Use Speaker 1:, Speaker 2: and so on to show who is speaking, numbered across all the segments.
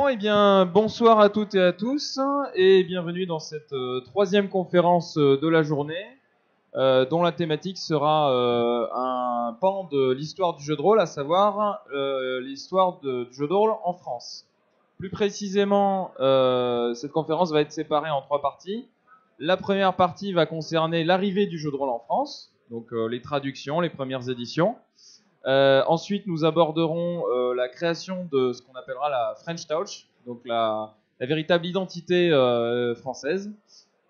Speaker 1: Bon, eh bien, bonsoir à toutes et à tous, et bienvenue dans cette troisième conférence de la journée, dont la thématique sera un pan de l'histoire du jeu de rôle, à savoir l'histoire du jeu de rôle en France. Plus précisément, cette conférence va être séparée en trois parties. La première partie va concerner l'arrivée du jeu de rôle en France, donc les traductions, les premières éditions. Ensuite, nous aborderons la création de ce qu'on appellera la French Touch, donc la véritable identité française.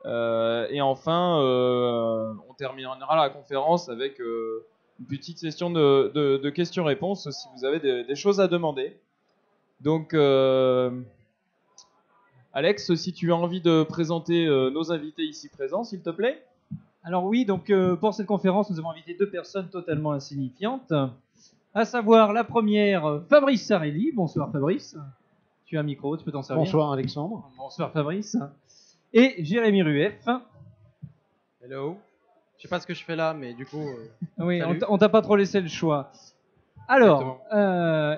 Speaker 1: Et enfin, on terminera la conférence avec une petite session de questions-réponses si vous avez des choses à demander. Donc, Alex, si tu as envie de présenter nos invités ici présents, s'il te plaît.
Speaker 2: Alors oui, donc pour cette conférence, nous avons invité deux personnes totalement insignifiantes, à savoir la première, Fabrice Sarelli. Bonsoir Fabrice. Tu as un micro, tu peux t'en servir.
Speaker 3: Bonsoir Alexandre.
Speaker 2: Bonsoir Fabrice. Et Jérémy Rueff.
Speaker 4: Hello. Je sais pas ce que je fais là, mais du coup.
Speaker 2: Oui,
Speaker 4: salut.
Speaker 2: on t'a pas trop laissé le choix. Alors,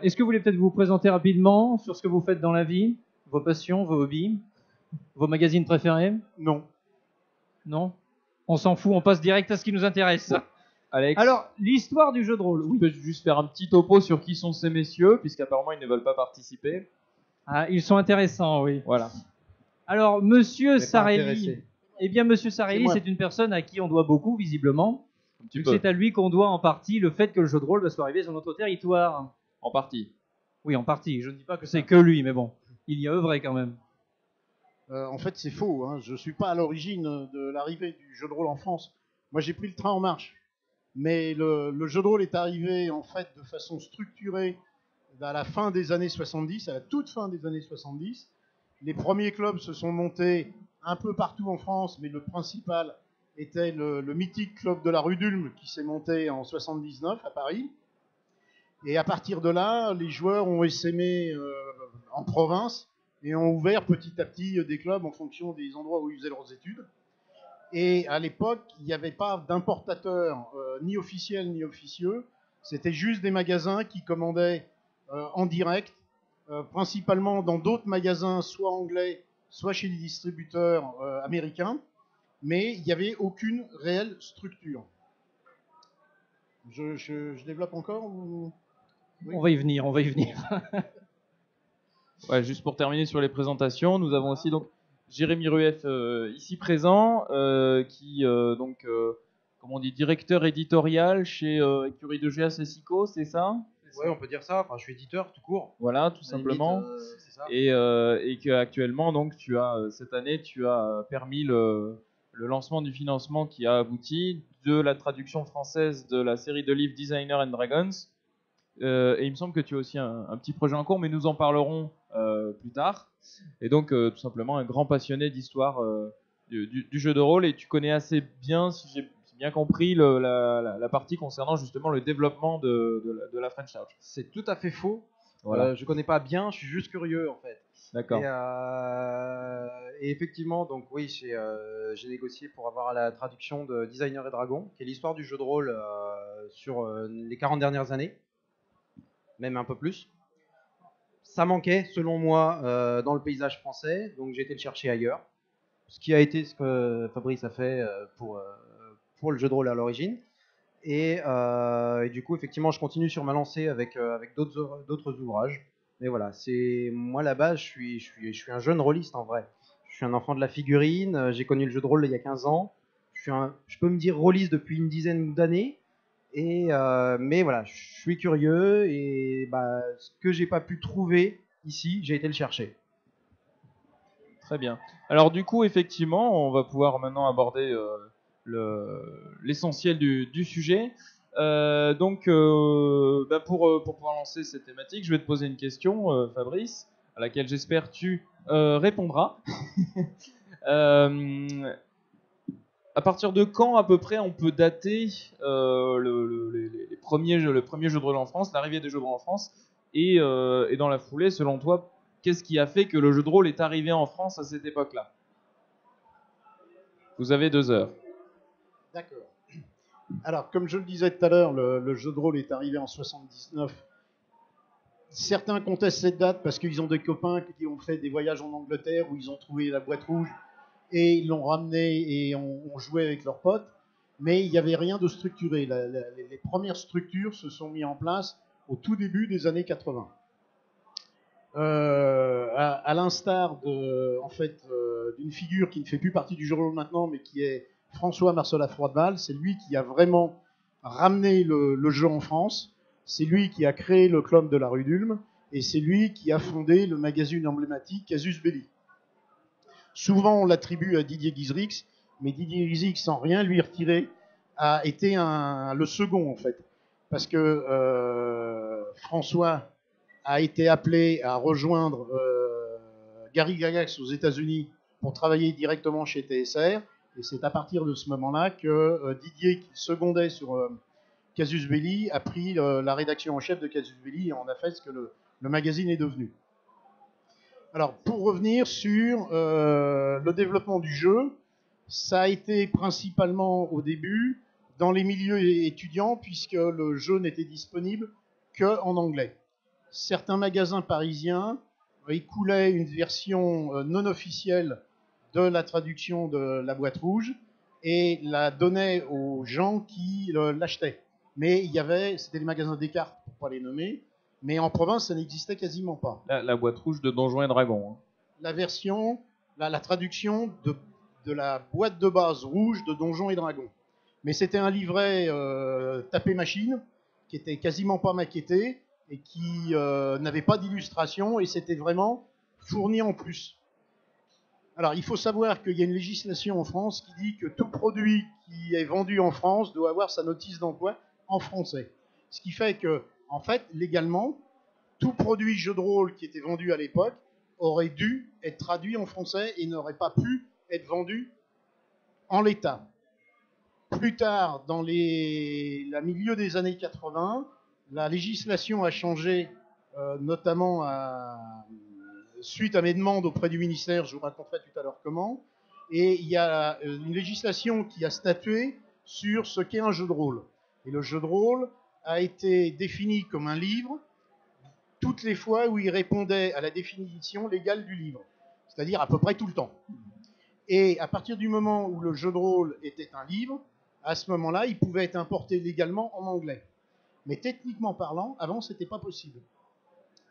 Speaker 2: est-ce que vous voulez peut-être vous présenter rapidement sur ce que vous faites dans la vie, vos passions, vos hobbies, vos magazines préférés?
Speaker 3: Non.
Speaker 2: Non? On s'en fout, on passe direct à ce qui nous intéresse.
Speaker 1: Alex,
Speaker 2: Alors, l'histoire du jeu de rôle,
Speaker 1: tu
Speaker 2: oui.
Speaker 1: peux juste faire un petit topo sur qui sont ces messieurs, puisqu'apparemment ils ne veulent pas participer.
Speaker 2: Ah, ils sont intéressants, oui.
Speaker 1: Voilà.
Speaker 2: Alors, Monsieur
Speaker 4: Mais pas
Speaker 2: Sarelli,
Speaker 4: intéressé.
Speaker 2: eh bien, Monsieur Sarelli,
Speaker 3: C'est moi.
Speaker 2: c'est une personne à qui on doit beaucoup, visiblement.
Speaker 1: Un petit
Speaker 2: Vu
Speaker 1: peu,
Speaker 2: que c'est à lui qu'on doit en partie le fait que le jeu de rôle va soit arrivé sur notre territoire.
Speaker 1: en partie.
Speaker 2: Oui, en partie. Je ne dis pas que c'est que lui, mais bon, il y a œuvré quand même.
Speaker 3: En fait, c'est faux. Hein. Je ne suis pas à l'origine de l'arrivée du jeu de rôle en France. Moi, j'ai pris le train en marche. Mais le jeu de rôle est arrivé en fait de façon structurée à la fin des années 70, à la toute fin des années 70. Les premiers clubs se sont montés un peu partout en France, mais le principal était le mythique club de la rue d'Ulm qui s'est monté en 79 à Paris. Et à partir de là, les joueurs ont essaimé en province et ont ouvert petit à petit des clubs en fonction des endroits où ils faisaient leurs études. Et à l'époque, il n'y avait pas d'importateurs ni officiels ni officieux. C'était juste des magasins qui commandaient en direct, principalement dans d'autres magasins, soit anglais, soit chez des distributeurs américains. Mais il n'y avait aucune réelle structure. Je développe encore ou... Oui.
Speaker 2: On va y venir, on va y venir.
Speaker 1: Ouais, juste pour terminer sur les présentations, nous avons aussi donc Jérémy Rueff ici présent, qui comme on dit, directeur éditorial chez Écurie de GA Cessico, c'est ça?
Speaker 4: Ouais, on peut dire ça. Enfin, je suis éditeur tout court.
Speaker 1: Voilà, tout
Speaker 4: À la
Speaker 1: simplement.
Speaker 4: limite, c'est ça.
Speaker 1: Et que actuellement, donc, tu as cette année, tu as permis le lancement du financement qui a abouti de la traduction française de la série de livres Designer and Dragons. Et il me semble que tu as aussi un petit projet en cours, mais nous en parlerons plus tard. Et donc, tout simplement, un grand passionné d'histoire du jeu de rôle. Et tu connais assez bien, si j'ai bien compris, la partie concernant justement le développement de la French Touch.
Speaker 4: C'est tout à fait faux.
Speaker 1: Voilà.
Speaker 4: Je connais pas bien, je suis juste curieux en fait.
Speaker 1: D'accord.
Speaker 4: Et effectivement, donc oui, j'ai négocié pour avoir la traduction de Designer et Dragon, qui est l'histoire du jeu de rôle sur les 40 dernières années, même un peu plus. Ça manquait, selon moi, dans le paysage français, donc j'ai été le chercher ailleurs. Ce qui a été ce que Fabrice a fait pour le jeu de rôle à l'origine. Et du coup, effectivement, je continue sur ma lancée avec d'autres ouvrages. Mais voilà, c'est moi là-bas, je suis un jeune rôliste en vrai. Je suis un enfant de la figurine. J'ai connu le jeu de rôle il y a 15 ans. Je peux me dire rôliste depuis une dizaine d'années. Mais voilà, je suis curieux et ce que j'ai pas pu trouver ici, j'ai été le chercher.
Speaker 1: Très bien. Alors du coup, effectivement, on va pouvoir maintenant aborder l'essentiel du sujet. Pour pouvoir lancer cette thématique, je vais te poser une question, Fabrice, à laquelle j'espère tu répondras. À partir de quand, à peu près, on peut dater le premier jeu de rôle en France, l'arrivée des jeux de rôle en France, et dans la foulée, selon toi, qu'est-ce qui a fait que le jeu de rôle est arrivé en France à cette époque-là? Vous avez 2 heures.
Speaker 3: D'accord. Alors, comme je le disais tout à l'heure, le jeu de rôle est arrivé en 79 Certains contestent cette date parce qu'ils ont des copains qui ont fait des voyages en Angleterre où ils ont trouvé la boîte rouge et ils l'ont ramenée et ont joué avec leurs potes. Mais il n'y avait rien de structuré. Les premières structures se sont mises en place au tout début des années 80. À l'instar d'une figure qui ne fait plus partie du jeu de rôle maintenant, mais qui est François Marcella Froideval. C'est lui qui a vraiment ramené le jeu en France. C'est lui qui a créé le club de la rue d'Ulm et c'est lui qui a fondé le magazine emblématique Casus Belli. Souvent, on l'attribue à Didier Guizrix, mais Didier Guizrix, sans rien lui retirer, a été le second en fait, parce que François a été appelé à rejoindre Gary Gygax aux États-Unis pour travailler directement chez TSR, et c'est à partir de ce moment-là que Didier, qui secondait sur Casus Belli, a pris la rédaction en chef de Casus Belli et en a fait ce que le magazine est devenu. Alors, pour revenir sur le développement du jeu, ça a été principalement au début dans les milieux étudiants, puisque le jeu n'était disponible qu'en anglais. Certains magasins parisiens écoulaient une version non officielle de la traduction de la boîte rouge et la donnaient aux gens qui l'achetaient. Mais c'était des magasins Descartes, pour ne pas les nommer, mais en province, ça n'existait quasiment pas.
Speaker 1: La boîte rouge de Donjons et Dragons. Hein.
Speaker 3: La traduction de la boîte de base rouge de Donjons et Dragons. Mais c'était un livret tapé machine, qui était quasiment pas maquetté, et qui n'avait pas d'illustration, et c'était vraiment fourni en plus. Alors, il faut savoir qu'il y a une législation en France qui dit que tout produit qui est vendu en France doit avoir sa notice d'emploi en français. Ce qui fait que, en fait, légalement, tout produit jeu de rôle qui était vendu à l'époque aurait dû être traduit en français et n'aurait pas pu être vendu en l'état. Plus tard, dans la milieu des années 80, la législation a changé, notamment suite à mes demandes auprès du ministère, je vous raconterai tout à l'heure comment, et il y a une législation qui a statué sur ce qu'est un jeu de rôle. Et le jeu de rôle a été défini comme un livre toutes les fois où il répondait à la définition légale du livre, c'est-à-dire à peu près tout le temps. Et à partir du moment où le jeu de rôle était un livre, à ce moment-là, il pouvait être importé légalement en anglais. Mais techniquement parlant, avant, c'était pas possible.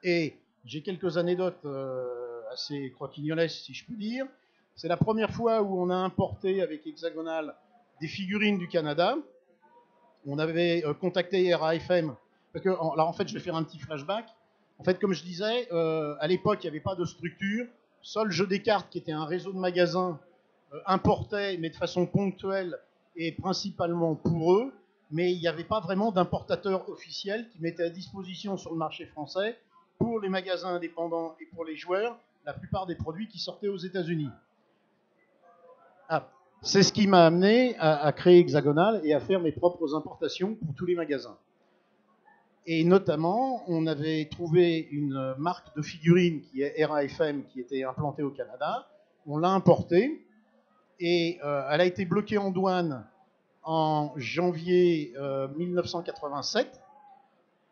Speaker 3: Et j'ai quelques anecdotes assez croquignolesques, si je puis dire. C'est la première fois où on a importé avec Hexagonal des figurines du Canada. On avait contacté RAFM, parce que là, en fait, je vais faire un petit flashback. En fait, comme je disais, à l'époque, il n'y avait pas de structure. Seul Jeu des cartes, qui était un réseau de magasins, importait, mais de façon ponctuelle et principalement pour eux. Mais il n'y avait pas vraiment d'importateur officiel qui mettait à disposition sur le marché français, pour les magasins indépendants et pour les joueurs, la plupart des produits qui sortaient aux États-Unis. C'est ce qui m'a amené à créer Hexagonal et à faire mes propres importations pour tous les magasins. Et notamment, on avait trouvé une marque de figurines qui est RAFM, qui était implantée au Canada. On l'a importée et elle a été bloquée en douane en janvier 1987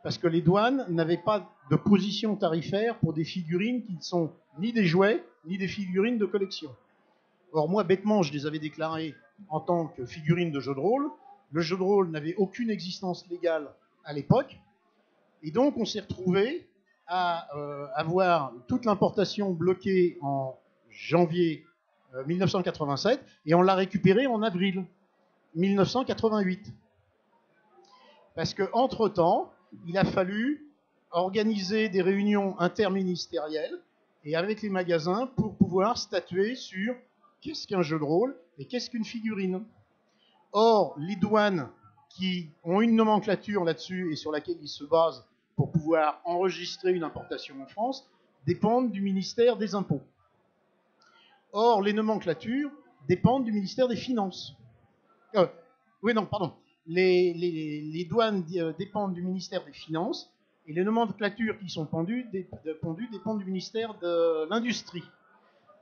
Speaker 3: parce que les douanes n'avaient pas de position tarifaire pour des figurines qui ne sont ni des jouets ni des figurines de collection. Or, moi, bêtement, je les avais déclarées en tant que figurines de jeu de rôle. Le jeu de rôle n'avait aucune existence légale à l'époque. Et donc, on s'est retrouvé à avoir toute l'importation bloquée en janvier 1987 et on l'a récupérée en avril 1988. Parce qu'entre-temps, il a fallu organiser des réunions interministérielles et avec les magasins pour pouvoir statuer sur qu'est-ce qu'un jeu de rôle et qu'est-ce qu'une figurine. Or, les douanes qui ont une nomenclature là-dessus et sur laquelle ils se basent pour pouvoir enregistrer une importation en France dépendent du ministère des Impôts. Or, les nomenclatures dépendent du ministère des Finances. Les douanes dépendent du ministère des Finances et les nomenclatures qui sont pendues dépendent du ministère de l'Industrie.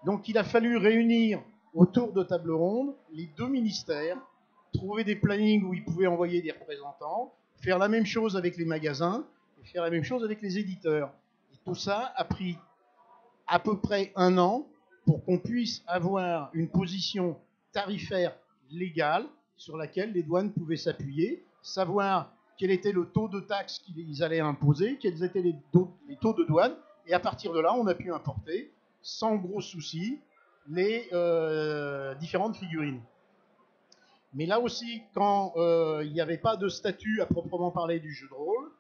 Speaker 3: Donc il a fallu réunir autour de table ronde les deux ministères, trouver des plannings où ils pouvaient envoyer des représentants, faire la même chose avec les magasins et faire la même chose avec les éditeurs. Tout ça a pris à peu près 1 an pour qu'on puisse avoir une position tarifaire légale sur laquelle les douanes pouvaient s'appuyer, savoir quel était le taux de taxe qu'ils allaient imposer, quels étaient les taux de douane, et à partir de là, on a pu importer sans gros soucis les différentes figurines. Mais là aussi, quand il n'y avait pas de statut à proprement parler du jeu de rôle,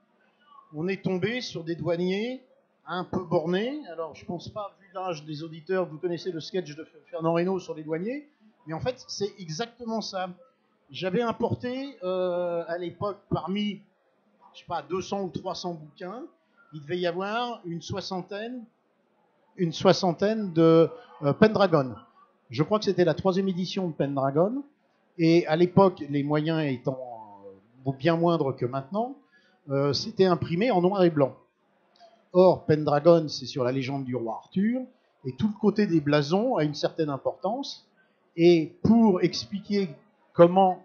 Speaker 3: on est tombé sur des douaniers un peu bornés. Alors, je ne pense pas, vu l'âge des auditeurs, vous connaissez le sketch de Fernand Reynaud sur les douaniers, mais en fait, c'est exactement ça. J'avais importé à l'époque, parmi, je sais pas, 200 ou 300 bouquins, il devait y avoir une soixantaine de Pendragon. Je crois que c'était la 3e édition de Pendragon. Et à l'époque, les moyens étant bien moindres que maintenant, c'était imprimé en noir et blanc. Or, Pendragon, c'est sur la légende du roi Arthur, et tout le côté des blasons a une certaine importance. Et pour expliquer comment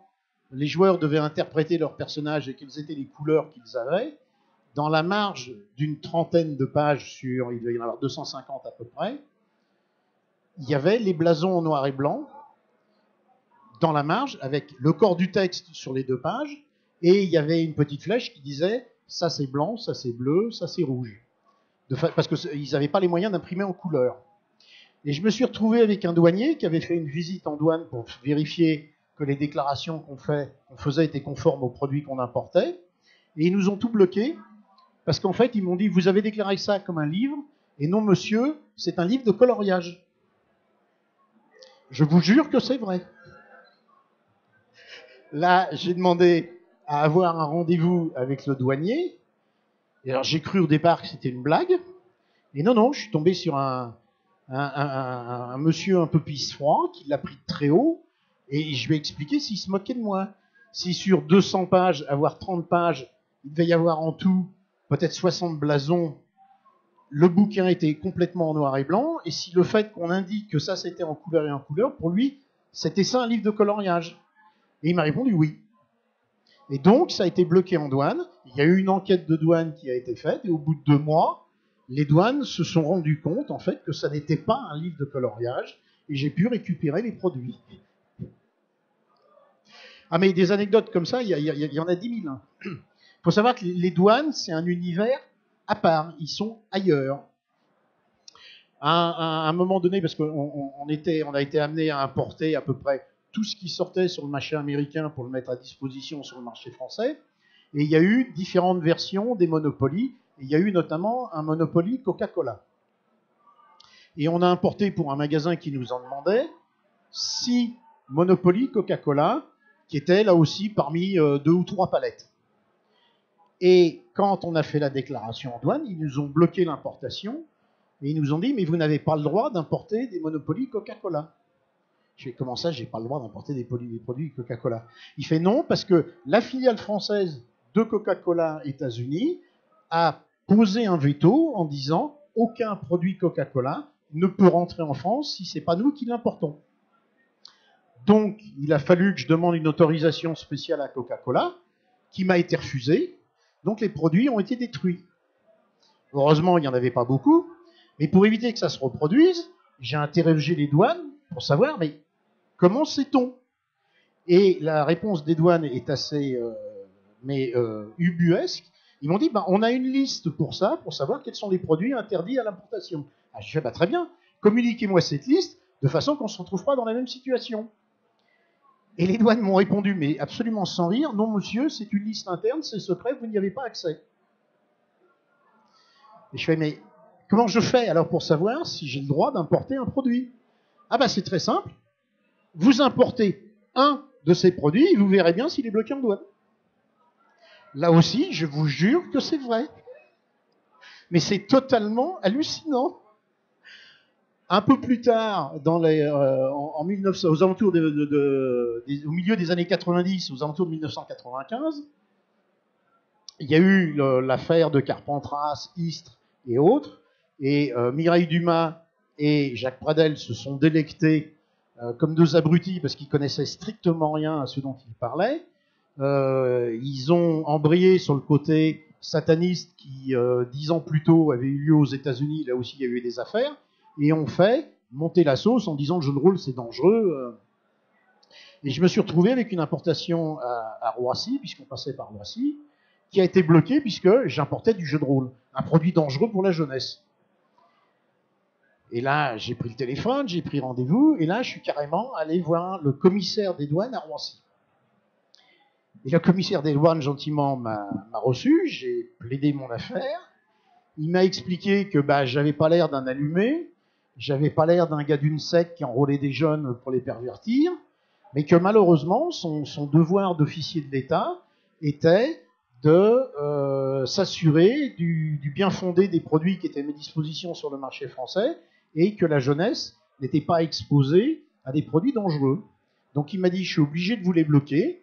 Speaker 3: les joueurs devaient interpréter leurs personnages et quelles étaient les couleurs qu'ils avaient, dans la marge d'une trentaine de pages sur, il devait y en avoir 250 à peu près, il y avait les blasons en noir et blanc, dans la marge, avec le corps du texte sur les 2 pages, et il y avait une petite flèche qui disait « ça c'est blanc, ça c'est bleu, ça c'est rouge ». Parce qu'ils n'avaient pas les moyens d'imprimer en couleur. Et je me suis retrouvé avec un douanier qui avait fait une visite en douane pour vérifier que les déclarations qu'on faisait étaient conformes aux produits qu'on importait. Et ils nous ont tout bloqué, parce qu'en fait, ils m'ont dit « vous avez déclaré ça comme un livre, et non monsieur, c'est un livre de coloriage ». Je vous jure que c'est vrai. Là, j'ai demandé à avoir un rendez-vous avec le douanier. Et alors, j'ai cru au départ que c'était une blague. Et non, je suis tombé sur un monsieur un peu pisse-froid qui l'a pris de très haut. Et je lui ai expliqué s'il se moquait de moi. Si sur 200 pages, avoir 30 pages, il devait y avoir en tout peut-être 60 blasons, le bouquin était complètement en noir et blanc. Et si le fait qu'on indique que ça, c'était en couleur et en couleur, pour lui, c'était ça un livre de coloriage. Et il m'a répondu oui. Et donc, ça a été bloqué en douane. Il y a eu une enquête de douane qui a été faite. Et au bout de 2 mois, les douanes se sont rendues compte, en fait, que ça n'était pas un livre de coloriage. Et j'ai pu récupérer les produits. Ah, mais des anecdotes comme ça, il y en a 10 000. Il faut savoir que les douanes, c'est un univers à part. Ils sont ailleurs. À un moment donné, parce qu'on a été amené à importer à peu près tout ce qui sortait sur le marché américain pour le mettre à disposition sur le marché français. Et il y a eu différentes versions des Monopoly. Et il y a eu notamment un Monopoly Coca-Cola. Et on a importé pour un magasin qui nous en demandait 6 Monopoly Coca-Cola, qui étaient là aussi parmi 2 ou 3 palettes. Et quand on a fait la déclaration en douane, ils nous ont bloqué l'importation. Et ils nous ont dit, mais vous n'avez pas le droit d'importer des Monopoly Coca-Cola. Je fais, comment ça, j'ai pas le droit d'importer des produits Coca-Cola? Il fait non, parce que la filiale française de Coca-Cola États-Unis a posé un veto en disant aucun produit Coca-Cola ne peut rentrer en France si c'est pas nous qui l'importons. Donc, il a fallu que je demande une autorisation spéciale à Coca-Cola, qui m'a été refusée. Donc, les produits ont été détruits. Heureusement, il n'y en avait pas beaucoup, mais pour éviter que ça se reproduise, j'ai interrogé les douanes pour savoir, mais comment sait-on? Et la réponse des douanes est assez ubuesque. Ils m'ont dit, on a une liste pour ça, pour savoir quels sont les produits interdits à l'importation. Ah, je fais, très bien, communiquez-moi cette liste, de façon qu'on ne se retrouve pas dans la même situation. Et les douanes m'ont répondu, mais absolument sans rire, non monsieur, c'est une liste interne, c'est secret, vous n'y avez pas accès. Et je fais, mais comment je fais alors pour savoir si j'ai le droit d'importer un produit? Ah c'est très simple, vous importez un de ces produits et vous verrez bien s'il est bloqué en douane. Là aussi, je vous jure que c'est vrai. Mais c'est totalement hallucinant. Un peu plus tard, en 1900, aux alentours au milieu des années 90, aux alentours de 1995, il y a eu l'affaire de Carpentras, Istres et autres, et Mireille Dumas et Jacques Pradel se sont délectés comme 2 abrutis parce qu'ils connaissaient strictement rien à ce dont ils parlaient. Ils ont embrayé sur le côté satanistes qui, 10 ans plus tôt, avaient eu lieu aux États-Unis. Là aussi, il y a eu des affaires. Et ont fait monter la sauce en disant le jeu de rôle, c'est dangereux. Et je me suis retrouvé avec une importation à Roissy, puisqu'on passait par Roissy, qui a été bloquée puisque j'importais du jeu de rôle, un produit dangereux pour la jeunesse. Et là, j'ai pris le téléphone, j'ai pris rendez-vous, et là, je suis carrément allé voir le commissaire des douanes à Roissy. Et le commissaire des douanes, gentiment, m'a reçu, j'ai plaidé mon affaire. Il m'a expliqué que j'avais pas l'air d'un allumé, j'avais pas l'air d'un gars d'une secte qui enrôlait des jeunes pour les pervertir, mais que malheureusement, son devoir d'officier de l'État était de s'assurer du bien fondé des produits qui étaient à mes dispositions sur le marché français, et que la jeunesse n'était pas exposée à des produits dangereux. Donc il m'a dit, je suis obligé de vous les bloquer,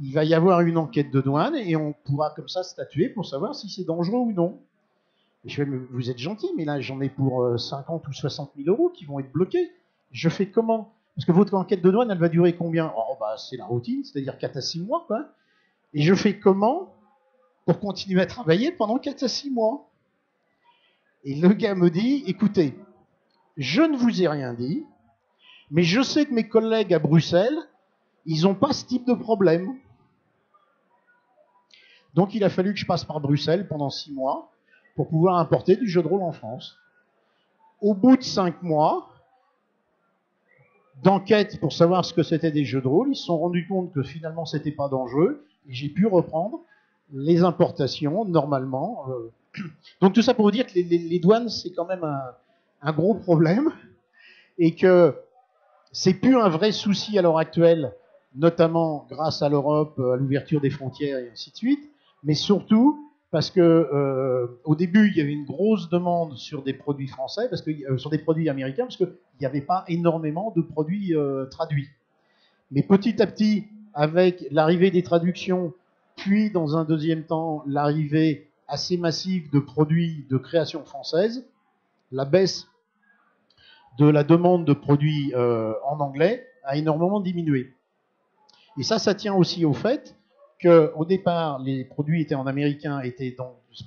Speaker 3: il va y avoir une enquête de douane, et on pourra comme ça statuer pour savoir si c'est dangereux ou non. Et je fais, mais vous êtes gentil, mais là j'en ai pour 50 ou 60 000 euros qui vont être bloqués. Je fais comment? Parce que votre enquête de douane, elle va durer combien? C'est la routine, c'est-à-dire 4 à 6 mois, quoi. Et je fais comment pour continuer à travailler pendant 4 à 6 mois? Et le gars me dit, écoutez, je ne vous ai rien dit, mais je sais que mes collègues à Bruxelles, ils n'ont pas ce type de problème. Donc il a fallu que je passe par Bruxelles pendant 6 mois pour pouvoir importer du jeu de rôle en France. Au bout de 5 mois d'enquête pour savoir ce que c'était des jeux de rôle, ils se sont rendus compte que finalement c'était pas dangereux, et j'ai pu reprendre les importations normalement. Donc tout ça pour vous dire que les douanes, c'est quand même un gros problème, et que c'est plus un vrai souci à l'heure actuelle, notamment grâce à l'Europe, à l'ouverture des frontières et ainsi de suite, mais surtout parce que au début il y avait une grosse demande sur des produits français, sur des produits américains, parce qu'il n'y avait pas énormément de produits traduits. Mais petit à petit, avec l'arrivée des traductions, puis dans un deuxième temps l'arrivée assez massive de produits de création française, la baisse de la demande de produits en anglais a énormément diminué. Et ça tient aussi au fait qu'au départ, les produits étaient en américain, étaient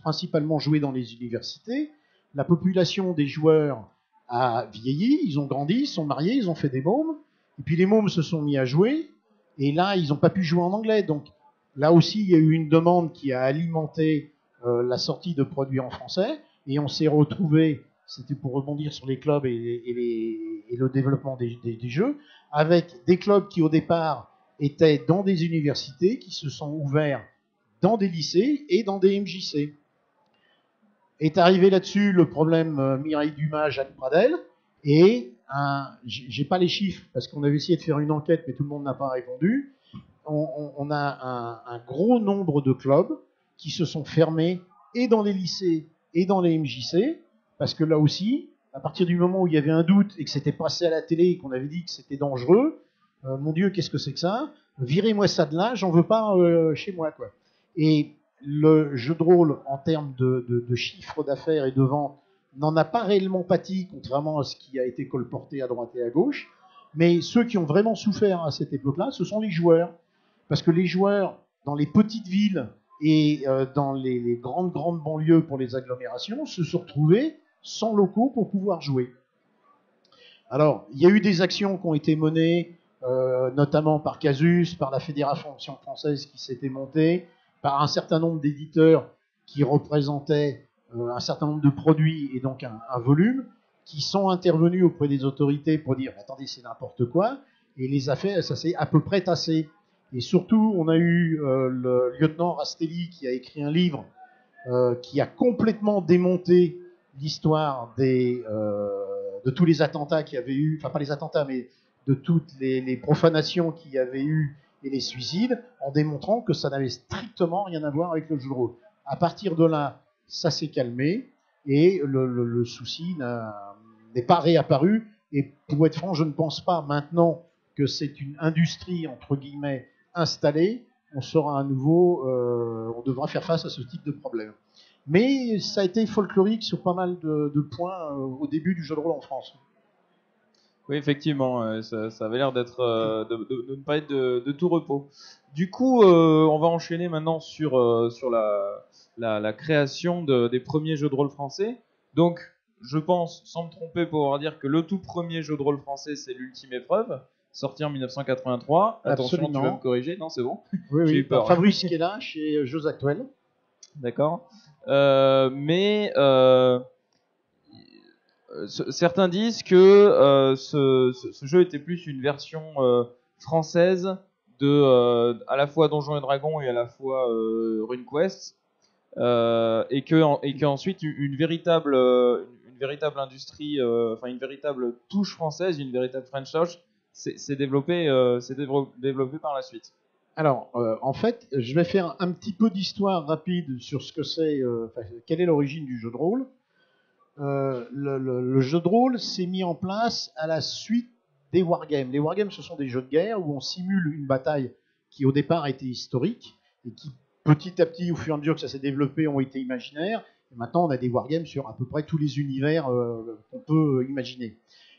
Speaker 3: principalement joués dans les universités. La population des joueurs a vieilli, ils ont grandi, ils sont mariés, ils ont fait des mômes. Et puis les mômes se sont mis à jouer, et là, ils n'ont pas pu jouer en anglais. Donc là aussi, il y a eu une demande qui a alimenté la sortie de produits en français, et on s'est retrouvé, c'était pour rebondir sur les clubs et le développement des jeux, avec des clubs qui au départ étaient dans des universités, qui se sont ouverts dans des lycées et dans des MJC. Est arrivé là-dessus le problème Mireille Dumas, Jacques Pradel, et j'ai pas les chiffres parce qu'on avait essayé de faire une enquête, mais tout le monde n'a pas répondu. On a un gros nombre de clubs qui se sont fermés et dans les lycées et dans les MJC, parce que là aussi, à partir du moment où il y avait un doute et que c'était passé à la télé et qu'on avait dit que c'était dangereux, mon Dieu, qu'est-ce que c'est que ça? Virez-moi ça de là, j'en veux pas chez moi, quoi. Et le jeu de rôle, en termes de chiffre d'affaires et de vente, n'en a pas réellement pâti, contrairement à ce qui a été colporté à droite et à gauche. Mais ceux qui ont vraiment souffert à cette époque-là, ce sont les joueurs. Parce que les joueurs, dans les petites villes et dans les grandes banlieues pour les agglomérations, se sont retrouvés sans locaux pour pouvoir jouer. Alors, il y a eu des actions qui ont été menées, notamment par Casus, par la Fédération française qui s'était montée, par un certain nombre d'éditeurs qui représentaient un certain nombre de produits et donc un volume, qui sont intervenus auprès des autorités pour dire « attendez, c'est n'importe quoi », et les affaires, ça s'est à peu près tassé. Et surtout, on a eu le lieutenant Rastelli qui a écrit un livre qui a complètement démonté l'histoire de tous les attentats qu'il y avait eu, enfin pas les attentats, mais de toutes les profanations qu'il y avait eu et les suicides, en démontrant que ça n'avait strictement rien à voir avec le jeu de rôle. À partir de là, ça s'est calmé et le souci n'est pas réapparu. Et pour être franc, je ne pense pas maintenant que c'est une industrie, entre guillemets, installée, on sera à nouveau, on devra faire face à ce type de problème. Mais ça a été folklorique sur pas mal de points au début du jeu de rôle en France.
Speaker 1: Oui, effectivement, ça avait l'air d'être de ne pas être de tout repos. Du coup, on va enchaîner maintenant sur la création des premiers jeux de rôle français. Donc, je pense, sans me tromper, pouvoir dire que le tout premier jeu de rôle français, c'est l'Ultime Épreuve, sorti en 1983. Attention, tu
Speaker 3: Absolument.
Speaker 1: vas me corriger. Non, c'est bon.
Speaker 3: Oui,
Speaker 1: J'ai
Speaker 3: oui.
Speaker 1: eu peur.
Speaker 3: Fabrice qui est là chez Jeux Actuels.
Speaker 1: D'accord. Mais certains disent que ce jeu était plus une version française à la fois Donjons et Dragons et à la fois RuneQuest, et qu'ensuite une véritable industrie, enfin une véritable touche française, une véritable French touch s'est développée par la suite.
Speaker 3: Alors, en fait, je vais faire un petit peu d'histoire rapide sur ce que c'est, quelle est l'origine du jeu de rôle. Le jeu de rôle s'est mis en place à la suite des wargames. Les wargames, ce sont des jeux de guerre où on simule une bataille qui au départ était historique et qui petit à petit, au fur et à mesure que ça s'est développé, ont été imaginaires. Et maintenant, on a des wargames sur à peu près tous les univers qu'on peut imaginer.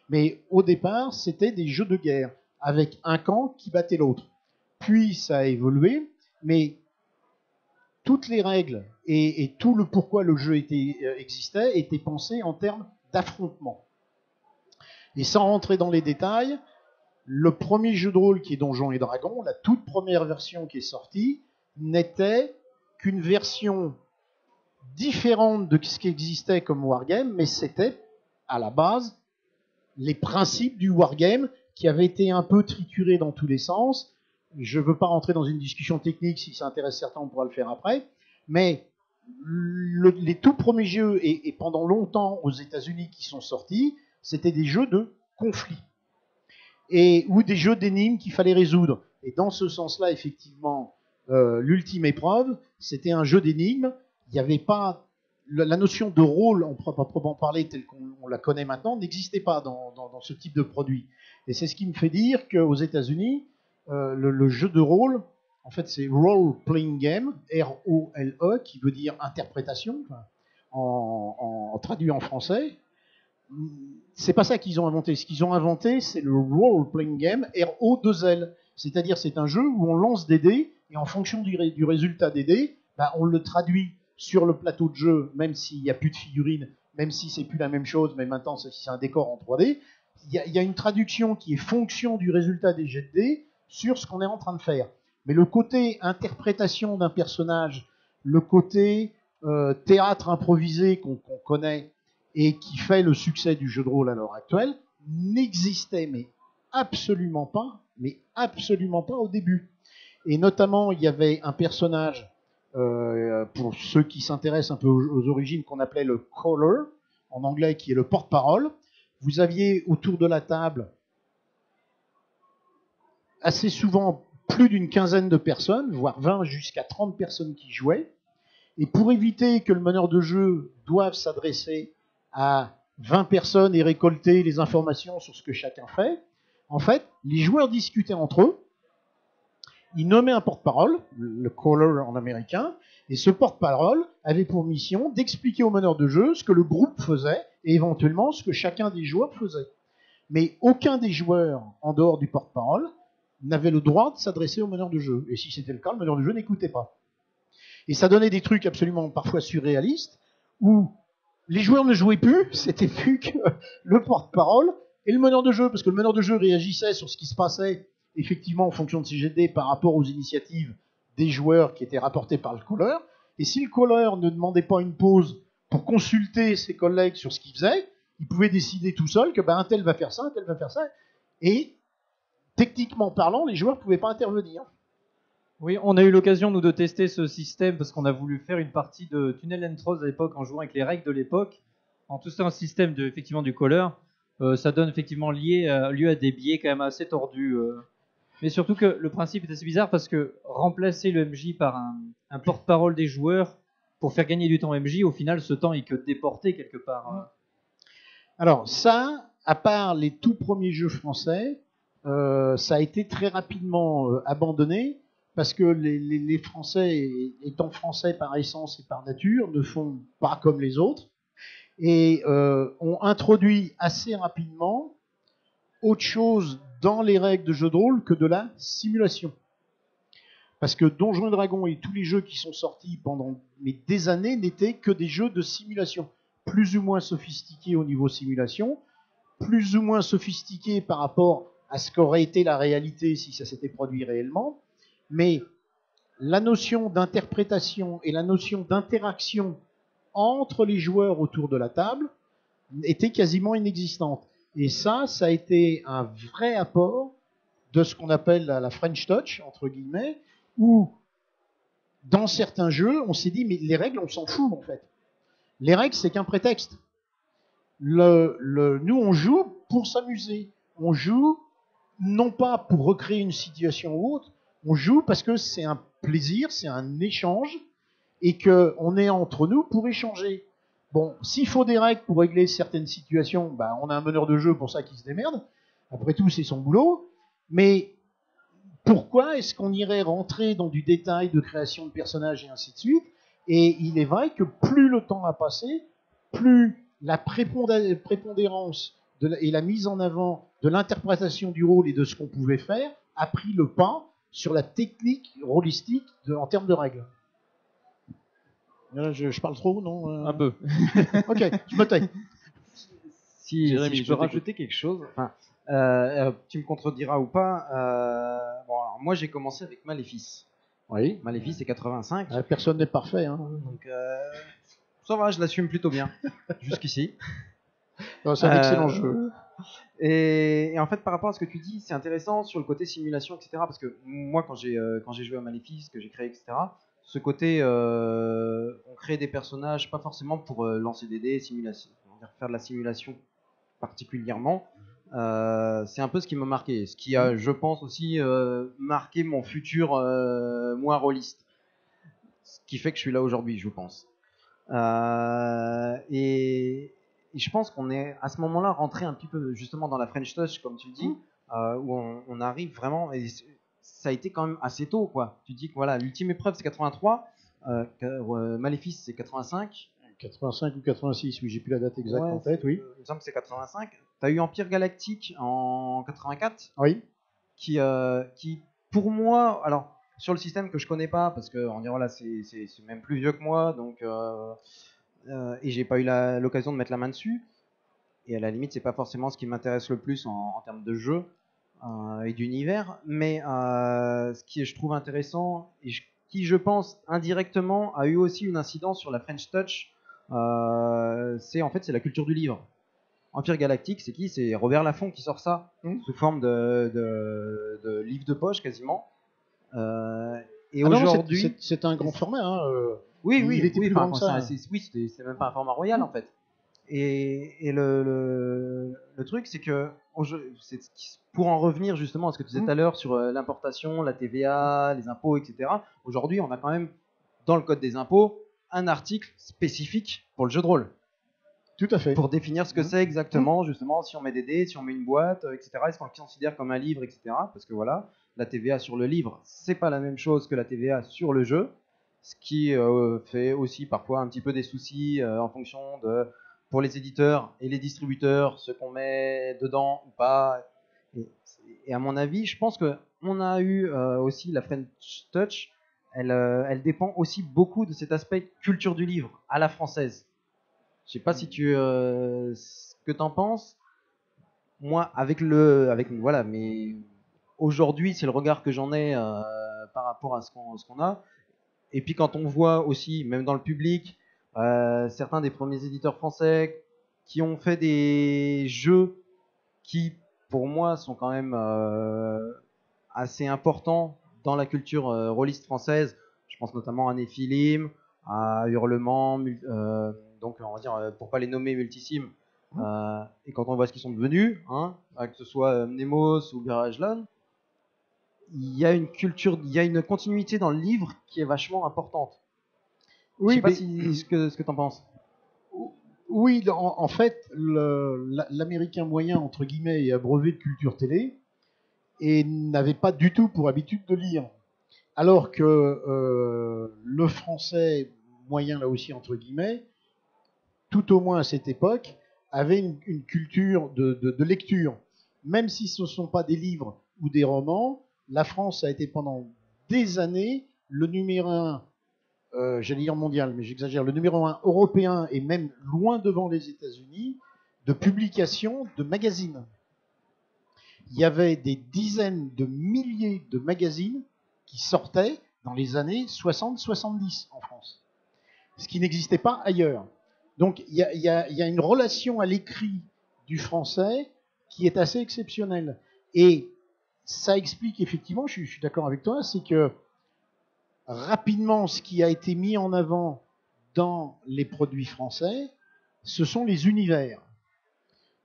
Speaker 3: Mais au départ, c'était des jeux de guerre avec un camp qui battait l'autre. Puis ça a évolué, mais toutes les règles et tout le pourquoi le jeu existait étaient pensés en termes d'affrontement. Et sans rentrer dans les détails, le premier jeu de rôle qui est Donjons et Dragons, la toute première version qui est sortie, n'était qu'une version différente de ce qui existait comme wargame, mais c'était à la base les principes du wargame qui avaient été un peu triturés dans tous les sens. Je ne veux pas rentrer dans une discussion technique, si ça intéresse certains, on pourra le faire après. Mais les tout premiers jeux, et pendant longtemps aux États-Unis qui sont sortis, c'était des jeux de conflit. Ou des jeux d'énigmes qu'il fallait résoudre. Et dans ce sens-là, effectivement, l'Ultime Épreuve, c'était un jeu d'énigmes. Il n'y avait pas. La notion de rôle, en proprement parler, telle qu'on la connaît maintenant, n'existait pas dans ce type de produit. Et c'est ce qui me fait dire qu'aux États-Unis, le jeu de rôle, en fait, c'est Role Playing Game, R-O-L-E, qui veut dire interprétation, en traduit en français. C'est pas ça qu'ils ont inventé. Ce qu'ils ont inventé, c'est le Role Playing Game, R-O-2-L. C'est-à-dire, c'est un jeu où on lance des dés, et en fonction du résultat des dés, on le traduit sur le plateau de jeu, même s'il n'y a plus de figurines, même si c'est plus la même chose, mais maintenant, si c'est un décor en 3D, il y a une traduction qui est fonction du résultat des jets de dés sur ce qu'on est en train de faire. Mais le côté interprétation d'un personnage, le côté théâtre improvisé qu'on connaît et qui fait le succès du jeu de rôle à l'heure actuelle, n'existait mais absolument pas au début. Et notamment, il y avait un personnage, pour ceux qui s'intéressent un peu aux origines, qu'on appelait le caller, en anglais, qui est le porte-parole. Vous aviez autour de la table assez souvent plus d'une quinzaine de personnes, voire 20 jusqu'à 30 personnes qui jouaient. Et pour éviter que le meneur de jeu doive s'adresser à 20 personnes et récolter les informations sur ce que chacun fait, en fait, les joueurs discutaient entre eux, ils nommaient un porte-parole, le caller en américain, et ce porte-parole avait pour mission d'expliquer au meneur de jeu ce que le groupe faisait et éventuellement ce que chacun des joueurs faisait. Mais aucun des joueurs, en dehors du porte-parole, n'avait le droit de s'adresser au meneur de jeu. Et si c'était le cas, le meneur de jeu n'écoutait pas. Et ça donnait des trucs absolument parfois surréalistes, où les joueurs ne jouaient plus, c'était plus que le porte-parole et le meneur de jeu, parce que le meneur de jeu réagissait sur ce qui se passait, effectivement, en fonction de ses GD par rapport aux initiatives des joueurs qui étaient rapportées par le caller. Et si le caller ne demandait pas une pause pour consulter ses collègues sur ce qu'il faisait, il pouvait décider tout seul que un tel va faire ça, un tel va faire ça. Et techniquement parlant, les joueurs ne pouvaient pas intervenir.
Speaker 2: Oui, on a eu l'occasion, nous, de tester ce système parce qu'on a voulu faire une partie de Tunnel and Trolls à l'époque en jouant avec les règles de l'époque. En tout ça, un système effectivement du caller, ça donne effectivement lieu à des biais quand même assez tordus. Mais surtout que le principe est assez bizarre parce que remplacer le MJ par un porte-parole des joueurs pour faire gagner du temps MJ, au final, ce temps est que déporté quelque part.
Speaker 3: Alors ça, à part les tout premiers jeux français, ça a été très rapidement abandonné parce que les Français, étant français par essence et par nature, ne font pas comme les autres et ont introduit assez rapidement autre chose dans les règles de jeu de rôle que de la simulation. Parce que Donjons et Dragons et tous les jeux qui sont sortis pendant des années n'étaient que des jeux de simulation, plus ou moins sophistiqués au niveau simulation, plus ou moins sophistiqués par rapport à ce qu'aurait été la réalité si ça s'était produit réellement, mais la notion d'interprétation et la notion d'interaction entre les joueurs autour de la table était quasiment inexistante. Et ça a été un vrai apport de ce qu'on appelle la French Touch, entre guillemets, où dans certains jeux, on s'est dit, mais les règles, on s'en fout en fait. Les règles, c'est qu'un prétexte. Nous, on joue pour s'amuser. On joue non pas pour recréer une situation ou autre, on joue parce que c'est un plaisir, c'est un échange, et qu'on est entre nous pour échanger. Bon, s'il faut des règles pour régler certaines situations, bah, on a un meneur de jeu pour ça qui se démerde. Après tout, c'est son boulot. Mais pourquoi est-ce qu'on irait rentrer dans du détail de création de personnages et ainsi de suite? Et il est vrai que plus le temps a passé, plus la prépondérance et la mise en avant de l'interprétation du rôle et de ce qu'on pouvait faire a pris le pas sur la technique rôlistique en termes de règles. Là, je parle trop, non
Speaker 1: Un peu.
Speaker 3: Ok, je me tais.
Speaker 4: Si
Speaker 1: Jérémy,
Speaker 4: je
Speaker 1: je
Speaker 4: peux
Speaker 1: t'écoute.
Speaker 4: rajouter quelque chose, enfin, tu me contrediras ou pas. Bon, alors, moi, j'ai commencé avec Maléfice.
Speaker 3: Oui.
Speaker 4: Maléfice, c'est 85.
Speaker 3: Personne n'est parfait. Hein.
Speaker 4: Donc, ça va, je l'assume plutôt bien, jusqu'ici.
Speaker 3: Non, c'est un excellent jeu.
Speaker 4: Et en fait, par rapport à ce que tu dis, c'est intéressant sur le côté simulation, etc. Parce que moi, quand j'ai joué à Maléfice, que j'ai créé, etc., ce côté, on crée des personnages, pas forcément pour lancer des dés, faire de la simulation particulièrement. C'est un peu ce qui m'a marqué, ce qui a, je pense aussi, marqué mon futur moi rôliste, ce qui fait que je suis là aujourd'hui, je pense. Et je pense qu'on est à ce moment-là rentré un petit peu justement dans la French Touch, comme tu dis, où on arrive vraiment, et ça a été quand même assez tôt, quoi. Tu dis que voilà, l'ultime épreuve c'est 83, Maléfice c'est 85.
Speaker 3: 85 ou 86, oui, j'ai plus la date exacte en tête, oui.
Speaker 4: Il me semble que c'est 85. Tu as eu Empire Galactique en 84,
Speaker 3: Oui.
Speaker 4: qui pour moi, alors sur le système que je connais pas, parce que on dirait voilà, c'est même plus vieux que moi, donc et j'ai pas eu l'occasion de mettre la main dessus. Et à la limite, c'est pas forcément ce qui m'intéresse le plus en termes de jeu et d'univers, mais ce qui je trouve intéressant et qui je pense indirectement a eu aussi une incidence sur la French Touch, c'est en fait c'est la culture du livre. Empire Galactique, c'est qui? C'est Robert Laffont qui sort ça sous forme de livre de poche quasiment. Et aujourd'hui,
Speaker 3: c'est un grand format. Hein.
Speaker 4: Oui,
Speaker 3: il était plus grand que ça.
Speaker 4: C'est même pas un format royal en fait. Et le truc, c'est que pour en revenir justement à ce que tu disais tout à l'heure sur l'importation, la TVA, les impôts, etc. Aujourd'hui, on a quand même dans le code des impôts un article spécifique pour le jeu de rôle.
Speaker 3: Tout à fait.
Speaker 4: Pour définir ce que c'est exactement, justement, si on met des dés, si on met une boîte, etc. Est-ce qu'on le considère comme un livre, etc. Parce que voilà, la TVA sur le livre, c'est pas la même chose que la TVA sur le jeu, ce qui fait aussi parfois un petit peu des soucis en fonction de, pour les éditeurs et les distributeurs, ce qu'on met dedans ou pas. Et à mon avis, je pense que on a eu aussi la French Touch. Elle dépend aussi beaucoup de cet aspect culture du livre à la française. Je sais pas si ce que t'en penses. Moi, voilà, mais aujourd'hui, c'est le regard que j'en ai par rapport à ce qu'on a. Et puis quand on voit aussi, même dans le public, certains des premiers éditeurs français qui ont fait des jeux qui, pour moi, sont quand même assez importants dans la culture rôliste française. Je pense notamment à Néphilim, à Hurlement, donc on va dire, pour pas les nommer, Multisim. Et quand on voit ce qu'ils sont devenus, hein, que ce soit Nemos ou Garage-Lan, il y a une culture, il y a une continuité dans le livre qui est vachement importante.
Speaker 3: Oui,
Speaker 4: je sais pas ce que t'en penses.
Speaker 3: Oui, en fait, l'américain moyen, entre guillemets, est abreuvé de culture télé et n'avait pas du tout pour habitude de lire. Alors que le français moyen, là aussi, entre guillemets, tout au moins à cette époque, avait une culture de lecture. même si ce ne sont pas des livres ou des romans, la France a été pendant des années le numéro un, j'allais dire mondial, mais j'exagère, le numéro un européen et même loin devant les États-Unis de publication de magazines. Il y avait des dizaines de milliers de magazines qui sortaient dans les années 60-70 en France, ce qui n'existait pas ailleurs. Donc il y a une relation à l'écrit du français qui est assez exceptionnelle. Et ça explique effectivement, je suis d'accord avec toi, c'est que rapidement, ce qui a été mis en avant dans les produits français, ce sont les univers.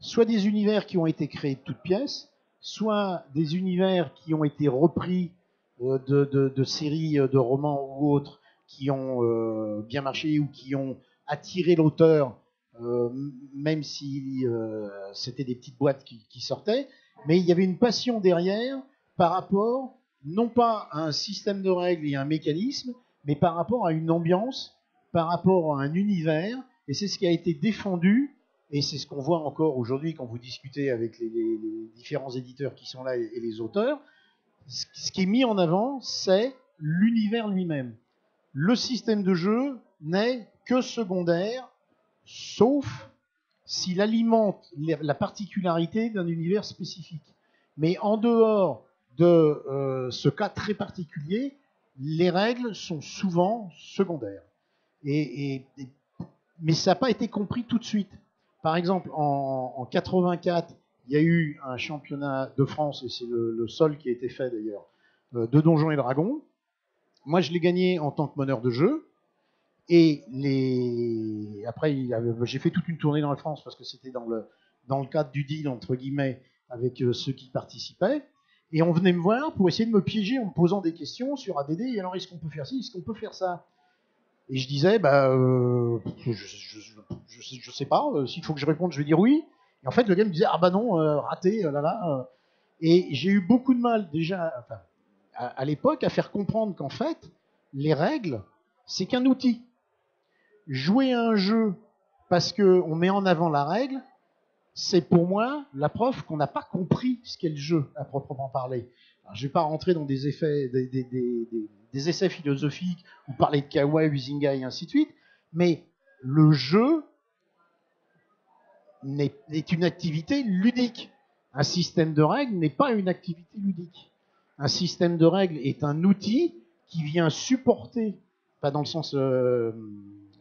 Speaker 3: Soit des univers qui ont été créés de toutes pièces, soit des univers qui ont été repris de séries de romans ou autres qui ont bien marché ou qui ont attiré l'auteur, même si c'était des petites boîtes qui sortaient. Mais il y avait une passion derrière par rapport, non pas à un système de règles et à un mécanisme, mais par rapport à une ambiance, par rapport à un univers. Et c'est ce qui a été défendu. Et c'est ce qu'on voit encore aujourd'hui quand vous discutez avec les différents éditeurs qui sont là et les auteurs. Ce qui est mis en avant, c'est l'univers lui-même. Le système de jeu n'est que secondaire, sauf s'il alimente la particularité d'un univers spécifique. Mais en dehors de ce cas très particulier, les règles sont souvent secondaires. Mais ça n'a pas été compris tout de suite. Par exemple, en 84, il y a eu un championnat de France, et c'est le seul qui a été fait d'ailleurs, de Donjons et Dragons. Moi, je l'ai gagné en tant que meneur de jeu. Et après, j'ai fait toute une tournée dans la France parce que c'était dans le cadre du deal, entre guillemets, avec ceux qui participaient. Et on venait me voir pour essayer de me piéger en me posant des questions sur ADD. Et alors, est-ce qu'on peut faire ci, est-ce qu'on peut faire ça? Et je disais, je sais pas, s'il faut que je réponde, je vais dire oui. Et en fait, le gars me disait, ah bah non, raté, là là. Et j'ai eu beaucoup de mal déjà, enfin, à l'époque, à faire comprendre qu'en fait, les règles, c'est qu'un outil. Jouer à un jeu parce qu'on met en avant la règle, c'est pour moi la preuve qu'on n'a pas compris ce qu'est le jeu, à proprement parler. Alors, je ne vais pas rentrer dans des effets, des essais philosophiques ou parler de Kawhi, Huizinga et ainsi de suite, mais le jeu est une activité ludique. Un système de règles n'est pas une activité ludique. Un système de règles est un outil qui vient supporter, pas dans le sens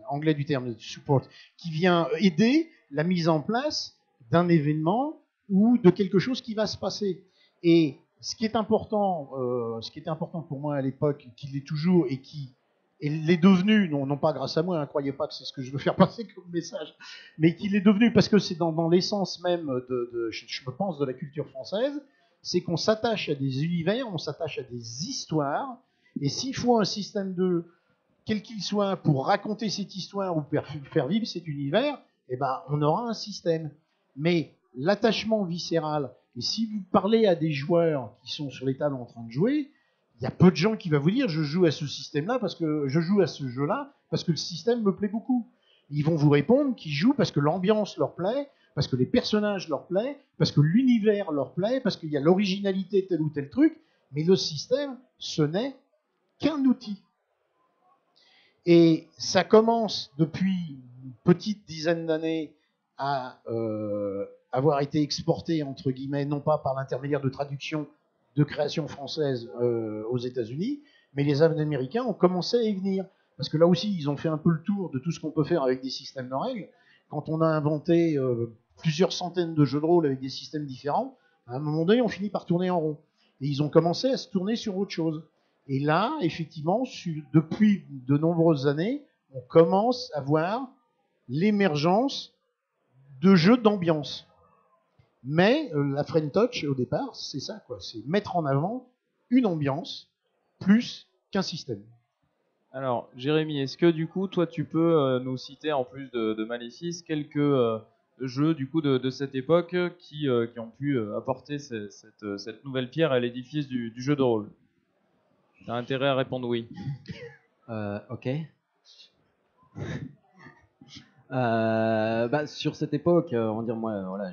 Speaker 3: anglais du terme, support, qui vient aider la mise en place d'un événement ou de quelque chose qui va se passer. Et ce qui est important pour moi à l'époque, qui l'est toujours et qui l'est devenu, non pas grâce à moi, ne croyez pas que c'est ce que je veux faire passer comme message, mais qu'il est devenu parce que c'est dans l'essence même je pense, de la culture française, c'est qu'on s'attache à des univers, on s'attache à des histoires, et s'il faut un système de quel qu'il soit, pour raconter cette histoire ou faire vivre cet univers, eh ben, on aura un système. Mais l'attachement viscéral, et si vous parlez à des joueurs qui sont sur les tables en train de jouer, il y a peu de gens qui vont vous dire je joue à ce système-là parce que je joue à ce jeu-là parce que le système me plaît beaucoup. Ils vont vous répondre qu'ils jouent parce que l'ambiance leur plaît, parce que les personnages leur plaît, parce que l'univers leur plaît, parce qu'il y a l'originalité tel ou tel truc, mais le système, ce n'est qu'un outil. Et ça commence depuis une petite dizaine d'années à avoir été exporté, entre guillemets, non pas par l'intermédiaire de traduction de création française aux États-Unis, mais les Américains ont commencé à y venir. Parce que là aussi, ils ont fait un peu le tour de tout ce qu'on peut faire avec des systèmes de règles. Quand on a inventé plusieurs centaines de jeux de rôle avec des systèmes différents, à un moment donné, on finit par tourner en rond. Et ils ont commencé à se tourner sur autre chose. Et là, effectivement, depuis de nombreuses années, on commence à voir l'émergence de jeux d'ambiance. Mais la Friend Touch, au départ, c'est ça, quoi. C'est mettre en avant une ambiance plus qu'un système.
Speaker 1: Alors, Jérémy, est-ce que du coup, toi, tu peux nous citer, en plus de Maléfice, quelques jeux du coup de cette époque qui ont pu apporter cette nouvelle pierre à l'édifice du jeu de rôle? T'as intérêt à répondre oui.
Speaker 5: Ok. Sur cette époque, on va dire moi, voilà,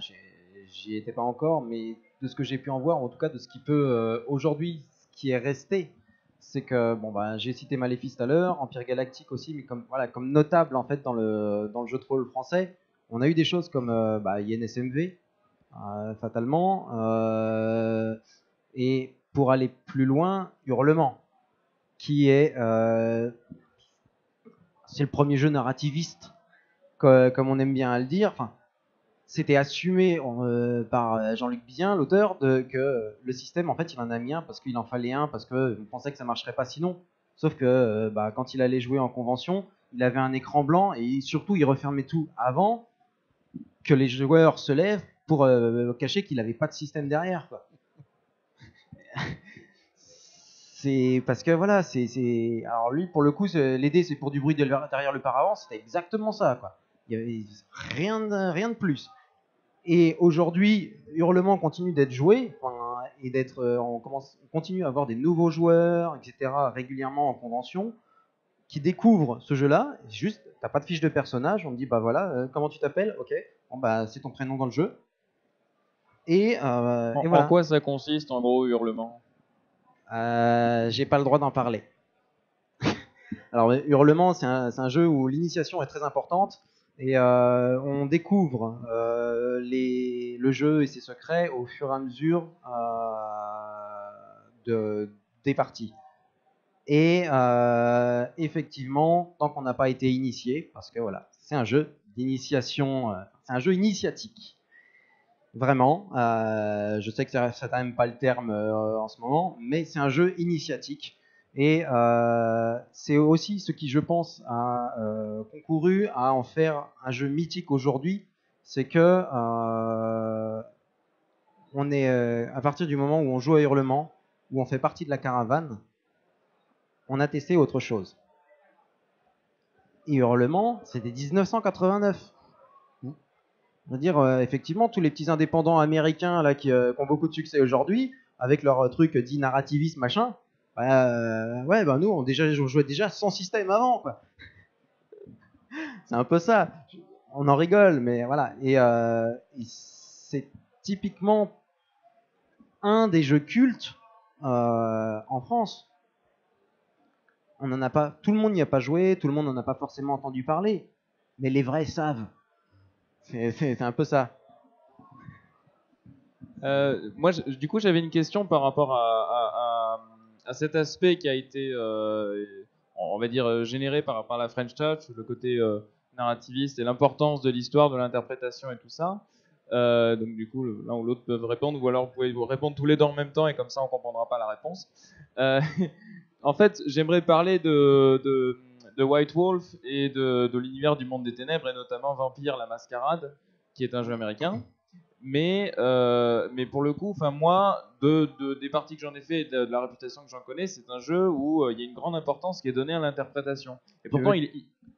Speaker 5: j'y étais pas encore, mais
Speaker 4: de ce que j'ai pu en voir, en tout cas de ce qui peut aujourd'hui, ce qui est resté, c'est que j'ai cité Maléfice tout à l'heure, Empire Galactique aussi, mais comme notable en fait dans le jeu de rôle français, on a eu des choses comme INSMV, fatalement, et pour aller plus loin, Hurlement, qui est c'est le premier jeu narrativiste, comme on aime bien à le dire. Enfin, c'était assumé par Jean-Luc Bizien, l'auteur, que le système, en fait, il en a mis un parce qu'il en fallait un, parce qu'on pensait que ça marcherait pas sinon. Sauf que quand il allait jouer en convention, il avait un écran blanc et surtout, il refermait tout avant que les joueurs se lèvent pour cacher qu'il n'avait pas de système derrière, quoi. C'est parce que voilà, alors lui pour le coup, les dés c'est pour du bruit derrière le paravent, c'était exactement ça, quoi. Il y avait rien de plus. Et aujourd'hui, Hurlement continue d'être joué et on continue à avoir des nouveaux joueurs, etc. régulièrement en convention qui découvrent ce jeu-là. Juste, t'as pas de fiche de personnage, on te dit comment tu t'appelles, ok, c'est ton prénom dans le jeu. Et voilà.
Speaker 1: En quoi ça consiste en gros Hurlement?
Speaker 4: J'ai pas le droit d'en parler. Alors Hurlement, c'est un jeu où l'initiation est très importante et on découvre le jeu et ses secrets au fur et à mesure des parties. Et effectivement, tant qu'on n'a pas été initié, parce que voilà, c'est un jeu d'initiation, c'est un jeu initiatique. Vraiment, je sais que ça n'aime pas le terme en ce moment, mais c'est un jeu initiatique. Et c'est aussi ce qui, je pense, a concouru à en faire un jeu mythique aujourd'hui. C'est que on est à partir du moment où on joue à Hurlement, où on fait partie de la caravane, on a testé autre chose. Et Hurlement, c'était 1989. On va dire, effectivement, tous les petits indépendants américains là, qui ont beaucoup de succès aujourd'hui, avec leur truc dit narrativiste, machin, nous, on jouait déjà sans système avant, quoi. C'est un peu ça. On en rigole, mais voilà. Et c'est typiquement un des jeux cultes en France. On en a pas, tout le monde n'y a pas joué, tout le monde n'en a pas forcément entendu parler, mais les vrais savent. C'est un peu ça.
Speaker 1: Moi, du coup, j'avais une question par rapport à cet aspect qui a été, on va dire, généré par la French Touch, le côté narrativiste et l'importance de l'histoire, de l'interprétation et tout ça. Donc, du coup, l'un ou l'autre peuvent répondre, ou alors vous pouvez vous répondre tous les deux en même temps et comme ça, on comprendra pas la réponse. En fait, j'aimerais parler de White Wolf et de l'univers du Monde des Ténèbres et notamment Vampire la Mascarade, qui est un jeu américain. Mais pour le coup, moi, des parties que j'en ai fait et de la réputation que j'en connais, c'est un jeu où il y a une grande importance qui est donnée à l'interprétation. Et pourtant,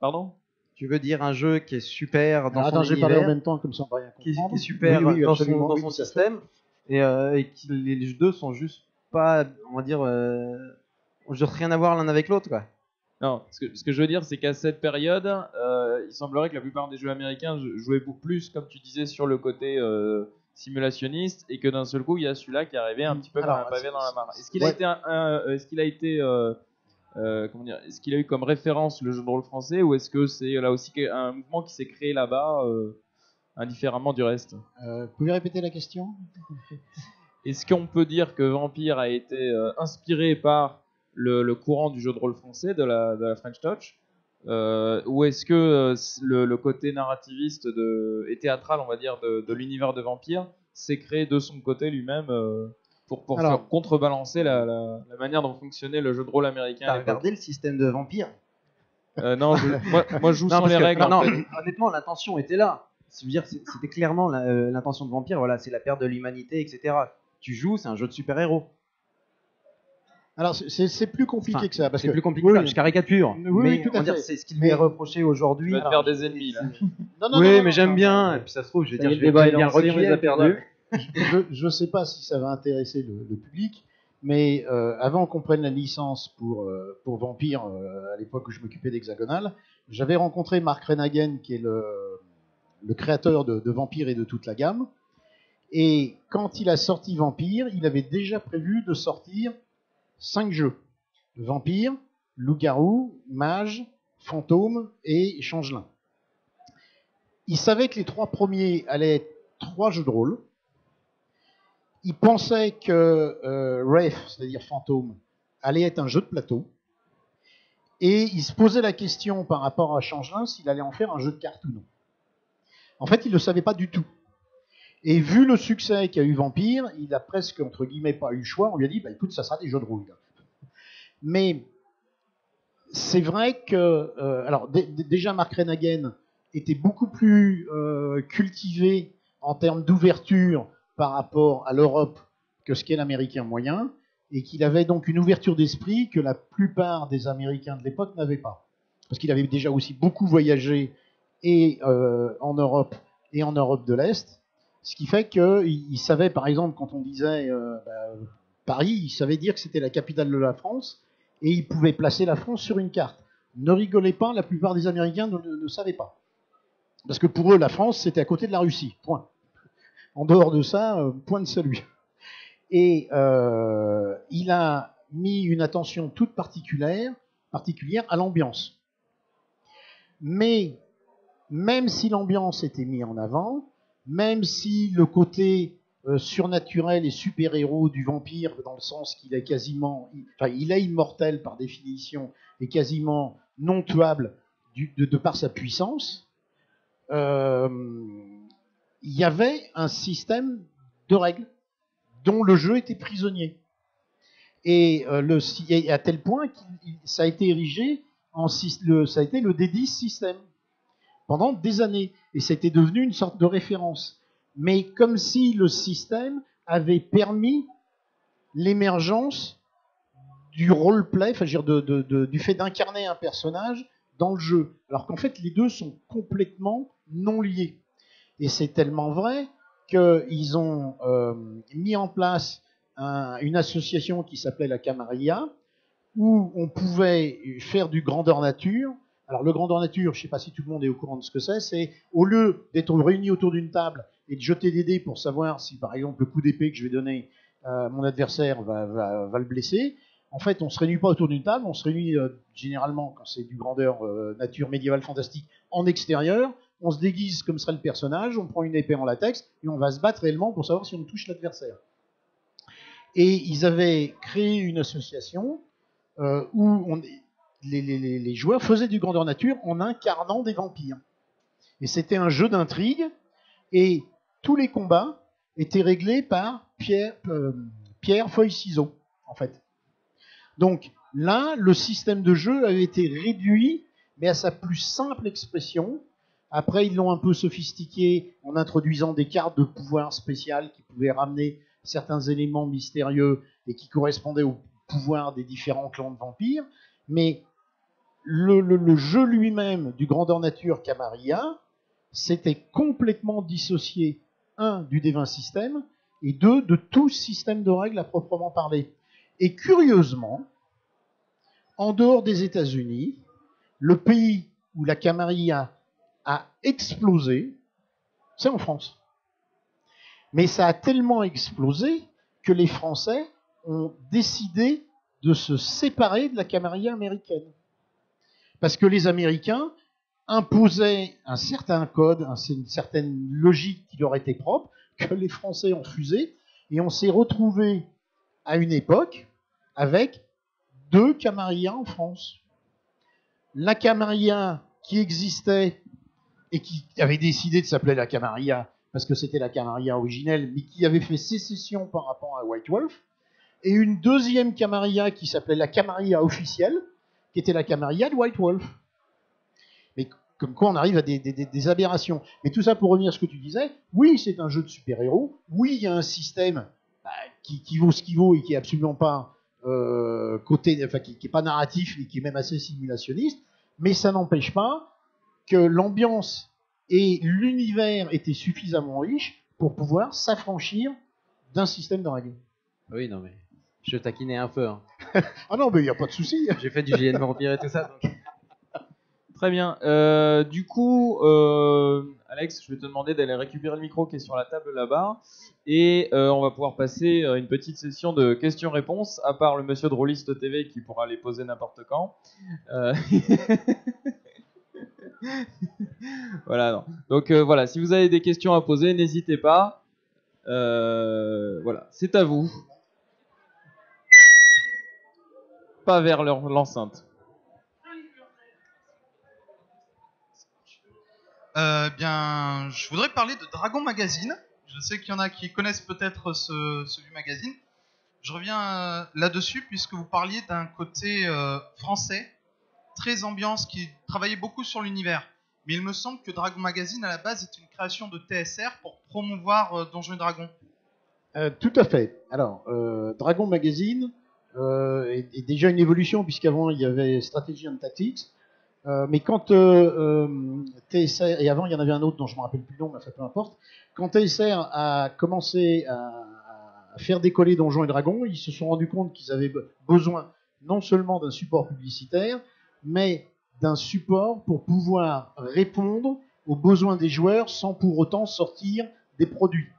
Speaker 1: pardon ?
Speaker 4: Tu veux dire un jeu qui est super dans son
Speaker 3: j'ai
Speaker 4: univers,
Speaker 3: parlé en même temps comme ça on va rien comprendre.
Speaker 4: qui est super dans son
Speaker 3: tout à
Speaker 4: système, et les deux sont juste pas, on va dire, juste rien à voir l'un avec l'autre, quoi.
Speaker 1: Non, ce que je veux dire, c'est qu'à cette période, il semblerait que la plupart des jeux américains jouaient beaucoup plus, comme tu disais, sur le côté simulationniste, et que d'un seul coup, il y a celui-là qui arrivait un petit peu comme un pavé dans la mare. Est-ce qu'il a eu comme référence le jeu de rôle français, ou est-ce que c'est là aussi un mouvement qui s'est créé là-bas, indifféremment du reste ?
Speaker 3: Vous pouvez répéter la question ?
Speaker 1: Est-ce qu'on peut dire que Vampire a été inspiré par le courant du jeu de rôle français, de la French Touch, ou est-ce que le côté narrativiste et théâtral, on va dire, de l'univers de Vampire s'est créé de son côté lui-même pour faire contrebalancer la manière dont fonctionnait le jeu de rôle américain?
Speaker 4: T'as regardé le système de Vampire?
Speaker 1: Non, moi je joue sans les règles.
Speaker 4: Non,
Speaker 1: en fait.
Speaker 4: honnêtement, l'intention était là. C'était clairement l'intention de Vampire. Voilà, c'est la perte de l'humanité, etc. Tu joues, c'est un jeu de super-héros.
Speaker 3: Alors c'est plus compliqué que ça.
Speaker 4: C'est plus compliqué que ça. Je caricature.
Speaker 3: Oui, tout à fait.
Speaker 4: C'est ce qu'il m'est reproché aujourd'hui.
Speaker 1: Tu vas te faire des ennemis là.
Speaker 3: Non,
Speaker 4: mais j'aime bien. Et puis ça se trouve, je vais dire,
Speaker 2: le débat est lancé, on les a perdus.
Speaker 3: Je sais pas si ça va intéresser le public, mais avant qu'on prenne la licence pour Vampire, à l'époque où je m'occupais d'Hexagonal, j'avais rencontré Mark Renagen, qui est le créateur de Vampire et de toute la gamme. Et quand il a sorti Vampire, il avait déjà prévu de sortir 5 jeux. Vampire, Loup-garou, Mage, Fantôme et Changelin. Il savait que les 3 premiers allaient être 3 jeux de rôle. Il pensait que Wraith, c'est-à-dire Fantôme, allait être un jeu de plateau. Et il se posait la question par rapport à Changelin s'il allait en faire un jeu de cartes ou non. En fait, il ne le savait pas du tout. Et vu le succès qu'a eu Vampire, il a presque, entre guillemets, pas eu le choix. On lui a dit, bah, écoute, ça sera des jeux de rôle. Mais c'est vrai que... alors, déjà, Mark Renagen était beaucoup plus cultivé en termes d'ouverture par rapport à l'Europe que ce qu'est l'Américain moyen, et qu'il avait donc une ouverture d'esprit que la plupart des Américains de l'époque n'avaient pas. Parce qu'il avait déjà aussi beaucoup voyagé et en Europe et en Europe de l'Est, ce qui fait qu'il savait, par exemple, quand on disait Paris, il savait dire que c'était la capitale de la France, et il pouvait placer la France sur une carte. Ne rigolez pas, la plupart des Américains ne savaient pas. Parce que pour eux, la France, c'était à côté de la Russie, point. En dehors de ça, point de salut. Et il a mis une attention toute particulière à l'ambiance. Mais même si l'ambiance était mise en avant, même si le côté surnaturel et super-héros du vampire, dans le sens qu'il est quasiment... Enfin, il est immortel par définition, et quasiment non tuable de par sa puissance, il y avait un système de règles dont le jeu était prisonnier. Et à tel point que ça a été érigé, ça a été le D10 système pendant des années. Et c'était devenu une sorte de référence. Mais comme si le système avait permis l'émergence du roleplay, enfin, je veux dire du fait d'incarner un personnage dans le jeu. Alors qu'en fait, les deux sont complètement non liés. Et c'est tellement vrai qu'ils ont mis en place une association qui s'appelait la Camarilla, où on pouvait faire du grandeur nature. Alors le grandeur nature, je ne sais pas si tout le monde est au courant de ce que c'est au lieu d'être réunis autour d'une table et de jeter des dés pour savoir si par exemple le coup d'épée que je vais donner à mon adversaire va le blesser, en fait on ne se réunit pas autour d'une table, on se réunit généralement quand c'est du grandeur nature médiévale fantastique en extérieur, on se déguise comme serait le personnage, on prend une épée en latex et on va se battre réellement pour savoir si on touche l'adversaire. Et ils avaient créé une association où les joueurs faisaient du grandeur nature en incarnant des vampires. Et c'était un jeu d'intrigue, et tous les combats étaient réglés par pierre, feuille, ciseaux, en fait. Donc là, le système de jeu avait été réduit, mais à sa plus simple expression. Après, ils l'ont un peu sophistiqué en introduisant des cartes de pouvoir spéciales qui pouvaient ramener certains éléments mystérieux et qui correspondaient au pouvoir des différents clans de vampires. Mais le jeu lui-même du grandeur nature Camarilla s'était complètement dissocié, un, du D20 système, et deux, de tout système de règles à proprement parler. Et curieusement, en dehors des États-Unis, le pays où la Camarilla a explosé, c'est en France. Mais ça a tellement explosé que les Français ont décidé de se séparer de la Camarilla américaine. Parce que les Américains imposaient un certain code, une certaine logique qui leur était propre, que les Français ont fusé, et on s'est retrouvé à une époque avec 2 Camarillas en France. La Camarilla qui existait et qui avait décidé de s'appeler la Camarilla parce que c'était la Camarilla originelle, mais qui avait fait sécession par rapport à White Wolf, et une deuxième Camarilla qui s'appelait la Camarilla officielle, qui était la Camarilla de White Wolf. Mais comme quoi on arrive à des aberrations. Mais tout ça pour revenir à ce que tu disais, oui, c'est un jeu de super-héros, oui, il y a un système qui vaut ce qu'il vaut et qui est absolument pas qui est pas narratif et qui est même assez simulationniste, mais ça n'empêche pas que l'ambiance et l'univers étaient suffisamment riches pour pouvoir s'affranchir d'un système de règles.
Speaker 4: Oui, non, mais je taquinais un peu. Hein.
Speaker 3: Ah non, mais il n'y a pas de souci.
Speaker 4: J'ai fait du GN Vampire et tout ça. Donc...
Speaker 1: Très bien. Du coup, Alex, je vais te demander d'aller récupérer le micro qui est sur la table là-bas. Et on va pouvoir passer une petite session de questions-réponses, à part le monsieur de Rollist TV qui pourra les poser n'importe quand. Voilà. Non. Donc voilà, si vous avez des questions à poser, n'hésitez pas. Voilà, c'est à vous. Pas vers l'enceinte.
Speaker 6: Bien, je voudrais parler de Dragon Magazine. Je sais qu'il y en a qui connaissent peut-être ce magazine. Je reviens là-dessus puisque vous parliez d'un côté français, très ambiance, qui travaillait beaucoup sur l'univers. Mais il me semble que Dragon Magazine, à la base, est une création de TSR pour promouvoir Donjons et Dragons.
Speaker 3: Tout à fait. Alors, Dragon Magazine est déjà une évolution, puisqu'avant, il y avait Strategy and Tactics. Mais quand TSR, et avant il y en avait un autre dont je ne me rappelle plus le nom, mais ça peu importe, quand TSR a commencé à faire décoller Donjons et Dragons, ils se sont rendus compte qu'ils avaient besoin non seulement d'un support publicitaire, mais d'un support pour pouvoir répondre aux besoins des joueurs sans pour autant sortir des produits.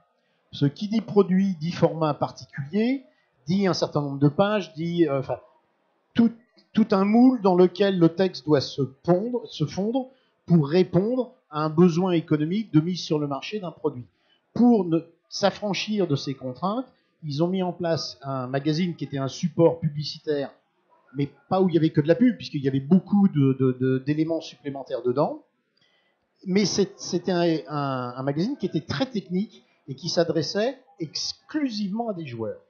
Speaker 3: Ce qui dit produit dit format particulier, dit un certain nombre de pages, dit tout un moule dans lequel le texte doit se fondre pour répondre à un besoin économique de mise sur le marché d'un produit. Pour s'affranchir de ces contraintes, ils ont mis en place un magazine qui était un support publicitaire, mais pas où il y avait que de la pub, puisqu'il y avait beaucoup d'éléments supplémentaires dedans. Mais c'était un magazine qui était très technique et qui s'adressait exclusivement à des joueurs.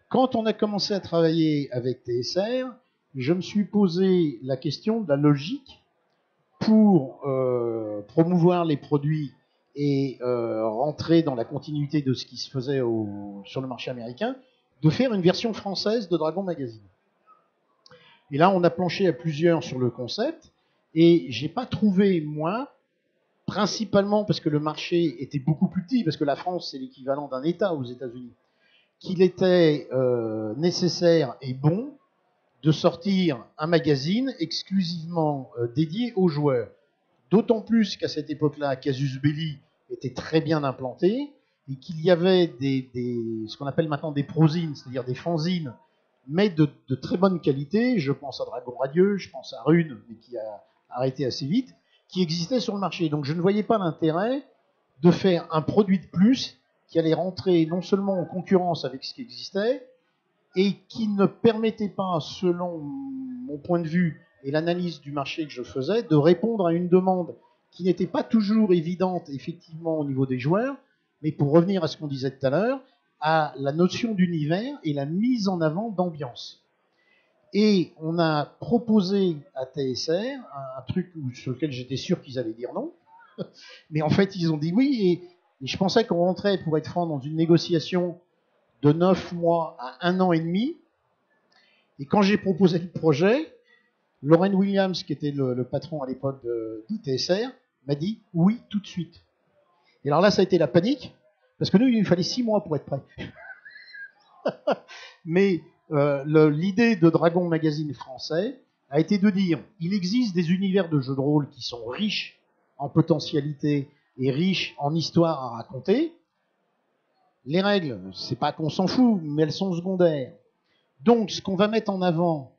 Speaker 3: Quand on a commencé à travailler avec TSR, je me suis posé la question de la logique pour promouvoir les produits et rentrer dans la continuité de ce qui se faisait sur le marché américain, de faire une version française de Dragon Magazine. Et là, on a planché à plusieurs sur le concept, et j'ai pas trouvé, moi, principalement parce que le marché était beaucoup plus petit, parce que la France, c'est l'équivalent d'un État aux États-Unis, qu'il était nécessaire et bon de sortir un magazine exclusivement dédié aux joueurs. D'autant plus qu'à cette époque-là, Casus Belli était très bien implanté et qu'il y avait ce qu'on appelle maintenant des prozines, c'est-à-dire des fanzines, mais de très bonne qualité. Je pense à Dragon Radieux, je pense à Rune, mais qui a arrêté assez vite, qui existaient sur le marché. Donc je ne voyais pas l'intérêt de faire un produit de plus qui allait rentrer non seulement en concurrence avec ce qui existait, et qui ne permettait pas, selon mon point de vue et l'analyse du marché que je faisais, de répondre à une demande qui n'était pas toujours évidente, effectivement, au niveau des joueurs, mais pour revenir à ce qu'on disait tout à l'heure, à la notion d'univers et la mise en avant d'ambiance. Et on a proposé à TSR un truc sur lequel j'étais sûr qu'ils allaient dire non, mais en fait, ils ont dit oui, et je pensais qu'on rentrait, pour être franc, dans une négociation de 9 mois à 1 an et demi. Et quand j'ai proposé le projet, Lauren Williams, qui était le patron à l'époque de TSR, m'a dit oui tout de suite. Et alors là, ça a été la panique, parce que nous, il nous fallait 6 mois pour être prêts. Mais l'idée de Dragon Magazine français a été de dire, il existe des univers de jeux de rôle qui sont riches en potentialité et riches en histoire à raconter. Les règles, c'est pas qu'on s'en fout, mais elles sont secondaires. Donc, ce qu'on va mettre en avant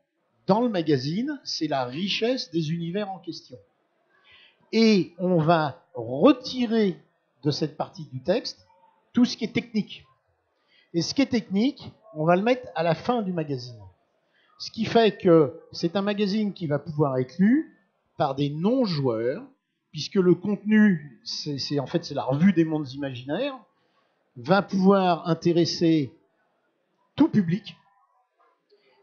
Speaker 3: dans le magazine, c'est la richesse des univers en question. Et on va retirer de cette partie du texte tout ce qui est technique. Et ce qui est technique, on va le mettre à la fin du magazine. Ce qui fait que c'est un magazine qui va pouvoir être lu par des non-joueurs, puisque le contenu, c'est la revue des mondes imaginaires, va pouvoir intéresser tout public.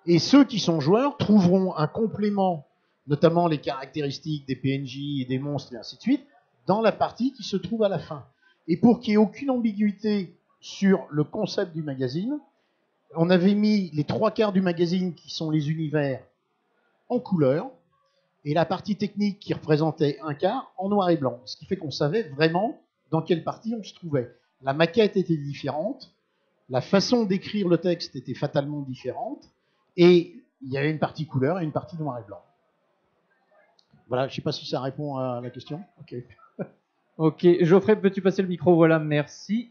Speaker 3: Et ceux qui sont joueurs trouveront un complément, notamment les caractéristiques des PNJ et des monstres et ainsi de suite, dans la partie qui se trouve à la fin. Et pour qu'il n'y ait aucune ambiguïté sur le concept du magazine, on avait mis les 3/4 du magazine qui sont les univers en couleur, et la partie technique qui représentait 1/4 en noir et blanc. Ce qui fait qu'on savait vraiment dans quelle partie on se trouvait. La maquette était différente, la façon d'écrire le texte était fatalement différente, et il y avait une partie couleur et une partie noir et blanc. Voilà, je sais pas si ça répond à la question. Ok.
Speaker 2: Ok, Geoffrey, peux-tu passer le micro? Voilà, merci.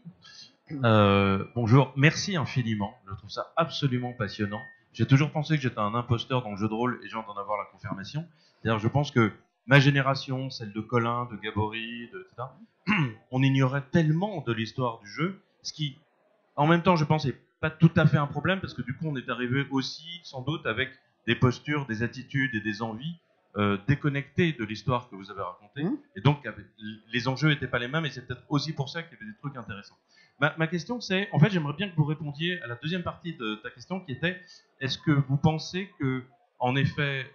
Speaker 7: Bonjour, merci infiniment. Je trouve ça absolument passionnant. J'ai toujours pensé que j'étais un imposteur dans le jeu de rôle et je viens d'en avoir la confirmation. C'est-à-dire, je pense que ma génération, celle de Colin, de Gabory, etc., on ignorait tellement de l'histoire du jeu, ce qui, en même temps, je pense, n'est pas tout à fait un problème parce que du coup, on est arrivé aussi, sans doute, avec des postures, des attitudes et des envies déconnectées de l'histoire que vous avez racontée. Et donc, les enjeux n'étaient pas les mêmes et c'est peut-être aussi pour ça qu'il y avait des trucs intéressants. Ma question, c'est, en fait, j'aimerais bien que vous répondiez à la deuxième partie de ta question qui était, est-ce que vous pensez que, en effet,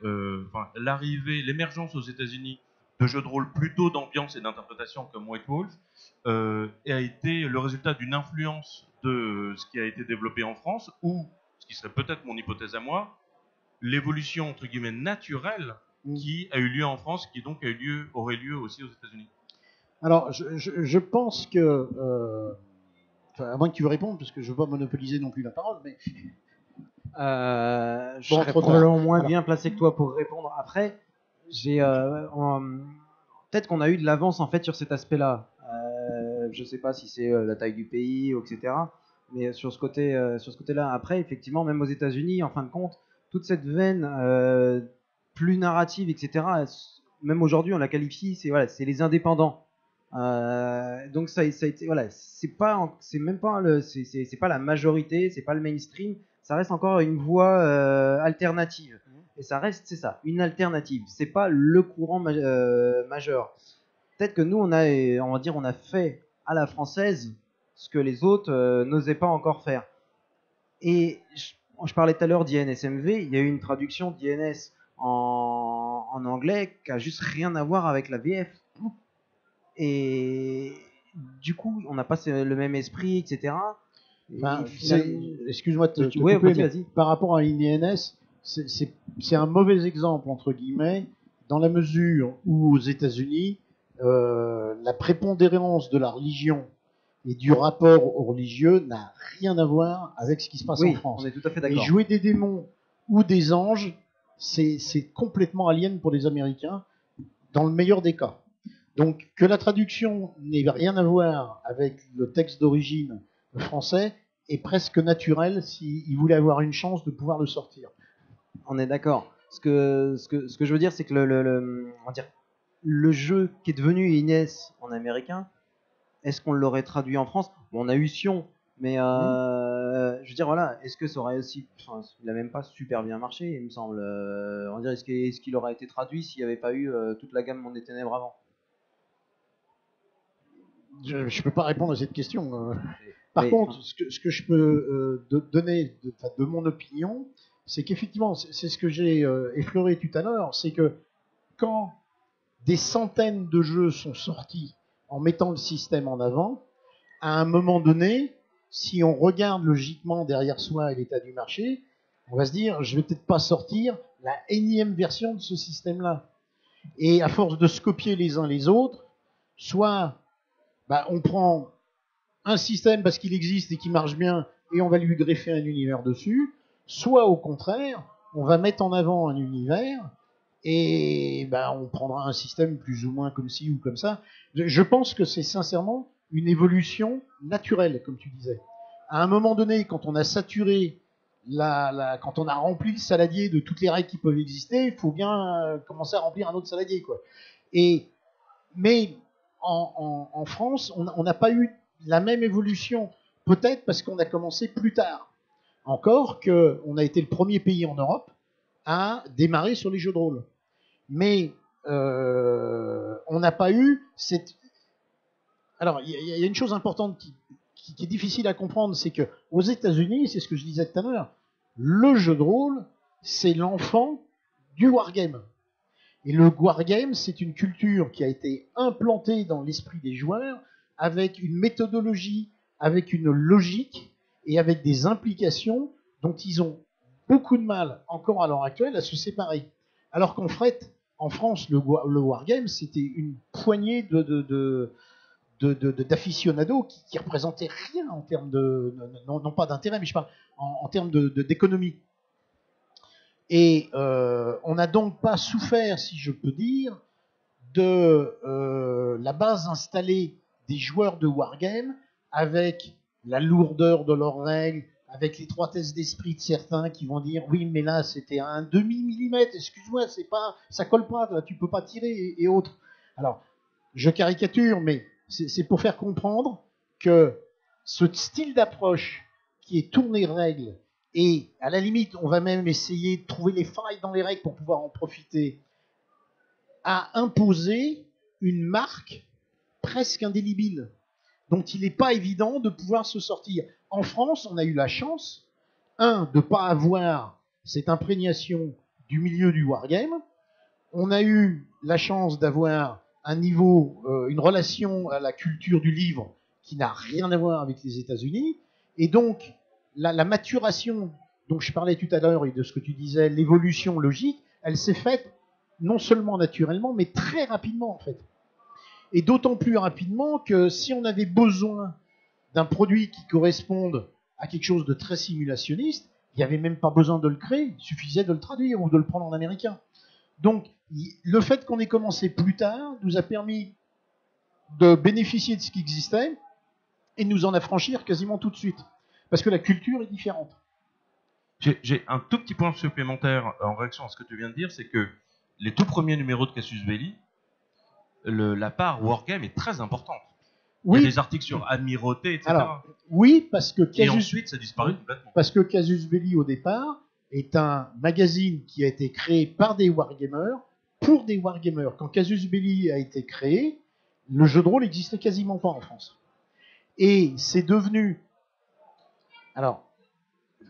Speaker 7: l'émergence aux États-Unis de jeux de rôle plutôt d'ambiance et d'interprétation comme White Wolf a été le résultat d'une influence de ce qui a été développé en France ou, ce qui serait peut-être mon hypothèse à moi, l'évolution entre guillemets naturelle qui a eu lieu en France, qui donc aurait lieu aussi aux États-Unis?
Speaker 3: Alors, je pense que, à moins que tu veux répondre, parce que je ne veux pas monopoliser non plus la parole, mais
Speaker 4: Je
Speaker 3: Bon,
Speaker 4: serais
Speaker 3: trop tard.
Speaker 4: probablement moins
Speaker 3: Alors.
Speaker 4: bien placé que toi pour répondre. Après, peut-être qu'on a eu de l'avance en fait sur cet aspect-là. Je sais pas si c'est la taille du pays, etc. Mais sur ce côté-là, après, effectivement, même aux États-Unis, en fin de compte, toute cette veine plus narrative, etc. Même aujourd'hui, on la qualifie, c'est les indépendants. Donc ça a été, voilà, c'est pas la majorité, c'est pas le mainstream, ça reste encore une voie alternative. Et ça reste, c'est ça, une alternative. C'est pas le courant majeur. Peut-être que nous, on a fait à la française ce que les autres n'osaient pas encore faire. Et je parlais tout à l'heure d'INSMV, il y a eu une traduction d'INS en anglais qui a juste rien à voir avec la VF. Et du coup, on n'a pas le même esprit, etc.
Speaker 3: Enfin,
Speaker 4: finalement...
Speaker 3: excuse-moi de te
Speaker 4: Ouais,
Speaker 3: couper,
Speaker 4: vas-y.
Speaker 3: mais par rapport à l'INS, c'est un mauvais exemple, entre guillemets, dans la mesure où aux États-Unis, la prépondérance de la religion et du rapport au religieux n'a rien à voir avec ce qui se passe en France.
Speaker 4: On est tout à fait
Speaker 3: Et
Speaker 4: d'accord.
Speaker 3: jouer des démons ou des anges, c'est complètement alien pour les Américains, dans le meilleur des cas. Donc, que la traduction n'ait rien à voir avec le texte d'origine français est presque naturel s'il voulait avoir une chance de pouvoir le sortir.
Speaker 4: On est d'accord. Ce que je veux dire, c'est que le jeu qui est devenu Inès en américain, est-ce qu'on l'aurait traduit en France? Bon, on a eu Sion, mais je veux dire, voilà, est-ce que ça aurait aussi... Enfin, il n'a même pas super bien marché, il me semble. On dirait, est-ce qu'il aurait été traduit s'il n'y avait pas eu toute la gamme Monde des Ténèbres avant?
Speaker 3: Je ne peux pas répondre à cette question. Par contre, ce que je peux donner de mon opinion, c'est qu'effectivement, c'est ce que j'ai effleuré tout à l'heure, c'est que quand des centaines de jeux sont sortis en mettant le système en avant, à un moment donné, si on regarde logiquement derrière soi et l'état du marché, on va se dire, je vais peut-être pas sortir la énième version de ce système-là. Et à force de se copier les uns les autres, soit on prend un système parce qu'il existe et qui marche bien et on va lui greffer un univers dessus, soit au contraire, on va mettre en avant un univers et on prendra un système plus ou moins comme ci ou comme ça. Je pense que c'est sincèrement une évolution naturelle, comme tu disais. À un moment donné, quand on a saturé, quand on a rempli le saladier de toutes les règles qui peuvent exister, il faut bien commencer à remplir un autre saladier, quoi. Mais en France, on n'a pas eu la même évolution, peut-être parce qu'on a commencé plus tard. Encore qu'on a été le premier pays en Europe à démarrer sur les jeux de rôle. Mais on n'a pas eu cette... Alors, il y a une chose importante qui est difficile à comprendre, c'est que aux États-Unis, c'est ce que je disais tout à l'heure, le jeu de rôle, c'est l'enfant du wargame. Et le wargame, c'est une culture qui a été implantée dans l'esprit des joueurs avec une méthodologie, avec une logique et avec des implications dont ils ont beaucoup de mal, encore à l'heure actuelle, à se séparer. Alors qu'en fait, en France, le wargame, c'était une poignée d'aficionados qui représentaient rien en termes non pas d'intérêt, mais je parle en termes d'économie. Et on n'a donc pas souffert, si je peux dire, de la base installée des joueurs de wargame avec la lourdeur de leurs règles, avec l'étroitesse d'esprit de certains qui vont dire oui mais là c'était un demi-millimètre, excuse-moi, c'est pas, ça colle pas, là, tu peux pas tirer et autres. Alors je caricature, mais c'est pour faire comprendre que ce style d'approche qui est tourné règles, et à la limite on va même essayer de trouver les failles dans les règles pour pouvoir en profiter, a imposé une marque presque indélébile, dont il n'est pas évident de pouvoir se sortir. En France, on a eu la chance, de ne pas avoir cette imprégnation du milieu du wargame. On a eu la chance d'avoir un niveau, une relation à la culture du livre qui n'a rien à voir avec les États-Unis. Et donc, la maturation dont je parlais tout à l'heure et de ce que tu disais, l'évolution logique, elle s'est faite non seulement naturellement, mais très rapidement en fait. Et d'autant plus rapidement que si on avait besoin d'un produit qui corresponde à quelque chose de très simulationniste, il n'y avait même pas besoin de le créer, il suffisait de le traduire ou de le prendre en américain. Donc le fait qu'on ait commencé plus tard nous a permis de bénéficier de ce qui existait et de nous en affranchir quasiment tout de suite. Parce que la culture est différente.
Speaker 7: J'ai un tout petit point supplémentaire en réaction à ce que tu viens de dire, c'est que les tout premiers numéros de Casus Belli, la part wargame est très importante. Oui. Il y a des articles sur Amirauté, etc.
Speaker 3: Alors, oui, parce que
Speaker 7: Et ensuite, ça a disparu complètement.
Speaker 3: Parce que Casus Belli, au départ, est un magazine qui a été créé par des wargamers, pour des wargamers. Quand Casus Belli a été créé, le jeu de rôle n'existait quasiment pas en France. Et c'est devenu... Alors,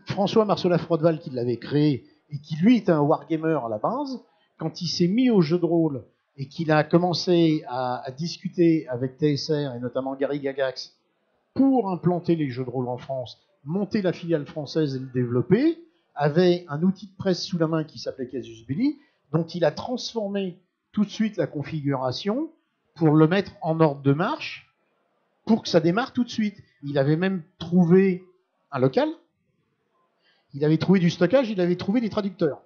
Speaker 3: François Marcela Frodeval, qui l'avait créé, et qui lui était un wargamer à la base, quand il s'est mis au jeu de rôle et qu'il a commencé à discuter avec TSR et notamment Gary Gygax pour implanter les jeux de rôle en France, monter la filiale française et le développer, avait un outil de presse sous la main qui s'appelait Casus Belli, dont il a transformé tout de suite la configuration pour le mettre en ordre de marche, pour que ça démarre tout de suite. Il avait même trouvé un local, il avait trouvé du stockage, il avait trouvé des traducteurs.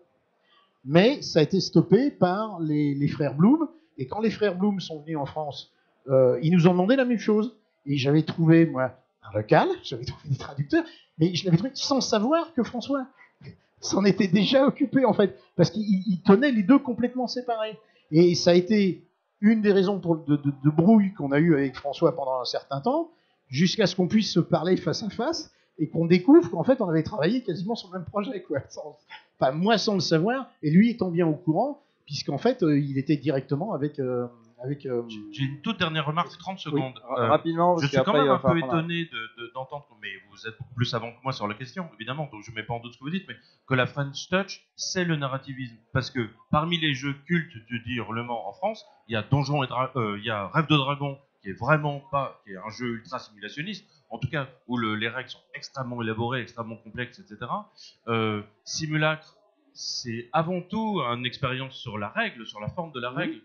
Speaker 3: Mais ça a été stoppé par les frères Bloom, et quand les frères Bloom sont venus en France, ils nous ont demandé la même chose. Et j'avais trouvé, moi, un local, j'avais trouvé des traducteurs, mais je l'avais trouvé sans savoir que François s'en était déjà occupé, en fait, parce qu'il tenait les deux complètement séparés. Et ça a été une des raisons de brouille qu'on a eu avec François pendant un certain temps, jusqu'à ce qu'on puisse se parler face à face, et qu'on découvre qu'en fait, on avait travaillé quasiment sur le même projet, quoi. Enfin, moi sans le savoir, et lui étant bien au courant, puisqu'en fait, il était directement avec...
Speaker 7: J'ai une toute dernière remarque, 30 secondes.
Speaker 1: Oui, rapidement, parce
Speaker 7: je suis quand même un peu
Speaker 1: voilà.
Speaker 7: étonné d'entendre, mais vous êtes beaucoup plus avant que moi sur la question, évidemment, donc je ne mets pas en doute ce que vous dites, mais que la French Touch, c'est le narrativisme. Parce que parmi les jeux cultes du hurlement en France, il y a Donjons il y a Rêve de Dragon, qui est vraiment pas, qui est un jeu ultra simulationniste, en tout cas où les règles sont extrêmement élaborées, extrêmement complexes, etc. Simulacre, c'est avant tout une expérience sur la règle, sur la forme de la règle,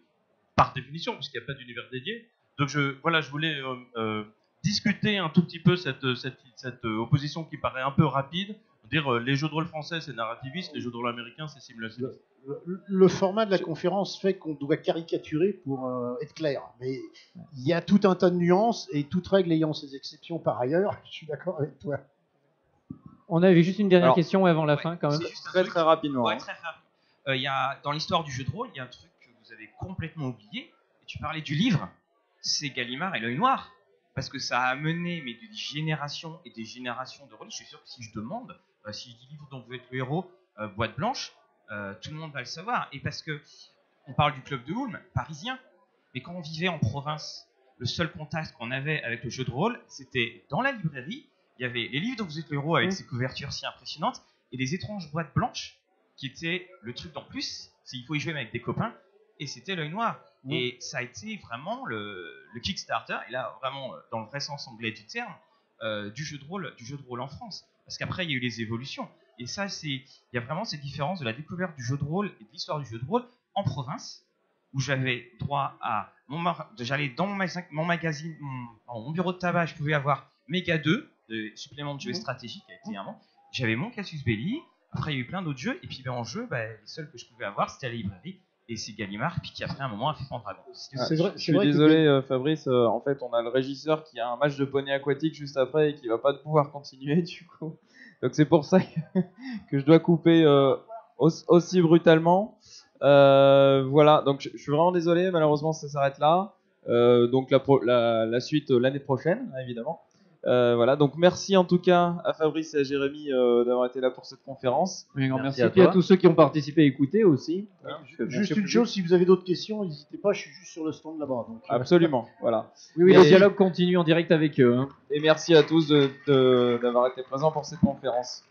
Speaker 7: par définition, puisqu'il n'y a pas d'univers dédié. Donc je voulais discuter un tout petit peu cette opposition qui paraît un peu rapide, dire les jeux de rôle français c'est narrativiste, les jeux de rôle américains c'est simulationniste.
Speaker 3: Le format de la conférence fait qu'on doit caricaturer pour être clair, mais il y a tout un tas de nuances, et toute règle ayant ses exceptions par ailleurs, je suis d'accord avec toi.
Speaker 2: On avait juste une dernière question avant la fin, quand même.
Speaker 1: Très rapidement.
Speaker 8: Ouais, très rapide. Y a, dans l'histoire du jeu de rôle, il y a un truc que vous avez complètement oublié. Et tu parlais du livre, c'est Gallimard et l'œil noir. Parce que ça a amené des générations et des générations de rôles. Je suis sûr que si je demande, si je dis livre dont vous êtes le héros, boîte blanche, tout le monde va le savoir. Et parce que on parle du club de Ulm, parisien, mais quand on vivait en province, le seul contact qu'on avait avec le jeu de rôle, c'était dans la librairie. Il y avait les livres dont vous êtes le héros avec ses couvertures si impressionnantes et les étranges boîtes blanches qui étaient le truc d'en plus, c'est il faut y jouer avec des copains, et c'était l'œil noir. Et ça a été vraiment le Kickstarter, et là vraiment dans le vrai sens anglais du terme, du jeu de rôle en France. Parce qu'après il y a eu les évolutions. Et ça, il y a vraiment cette différence de la découverte du jeu de rôle et de l'histoire du jeu de rôle en province, où j'avais droit à j'allais dans mon magazine, mon bureau de tabac, je pouvais avoir Méga 2, de supplément de jeu stratégique qui a été un an. J'avais mon Casus Belli, Après, il y a eu plein d'autres jeux. Et puis, en jeu, les seuls que je pouvais avoir, c'était à la librairie. Et c'est Gallimard, puis qui après, à un moment, a fait Pendragon.
Speaker 3: C'est vrai,
Speaker 1: Je suis désolé, Fabrice. En fait, on a le régisseur qui a un match de poney aquatique juste après et qui va pas pouvoir continuer du coup. Donc c'est pour ça que je dois couper aussi brutalement. Voilà. Donc je suis vraiment désolé. Malheureusement, ça s'arrête là. Donc la suite l'année prochaine, hein, évidemment. Voilà. Donc merci en tout cas à Fabrice et à Jérémy d'avoir été là pour cette conférence.
Speaker 2: Oui, un grand merci.
Speaker 5: à
Speaker 2: Et puis à
Speaker 5: toi.
Speaker 2: tous ceux qui ont participé et écouté aussi.
Speaker 3: Juste une chose, si vous avez d'autres questions, n'hésitez pas, je suis juste sur le stand là-bas. Donc,
Speaker 1: Absolument. Voilà.
Speaker 2: Oui,
Speaker 1: Et-
Speaker 2: le dialogue continue en direct avec eux. Hein.
Speaker 1: Et merci à tous d'avoir été présents pour cette conférence.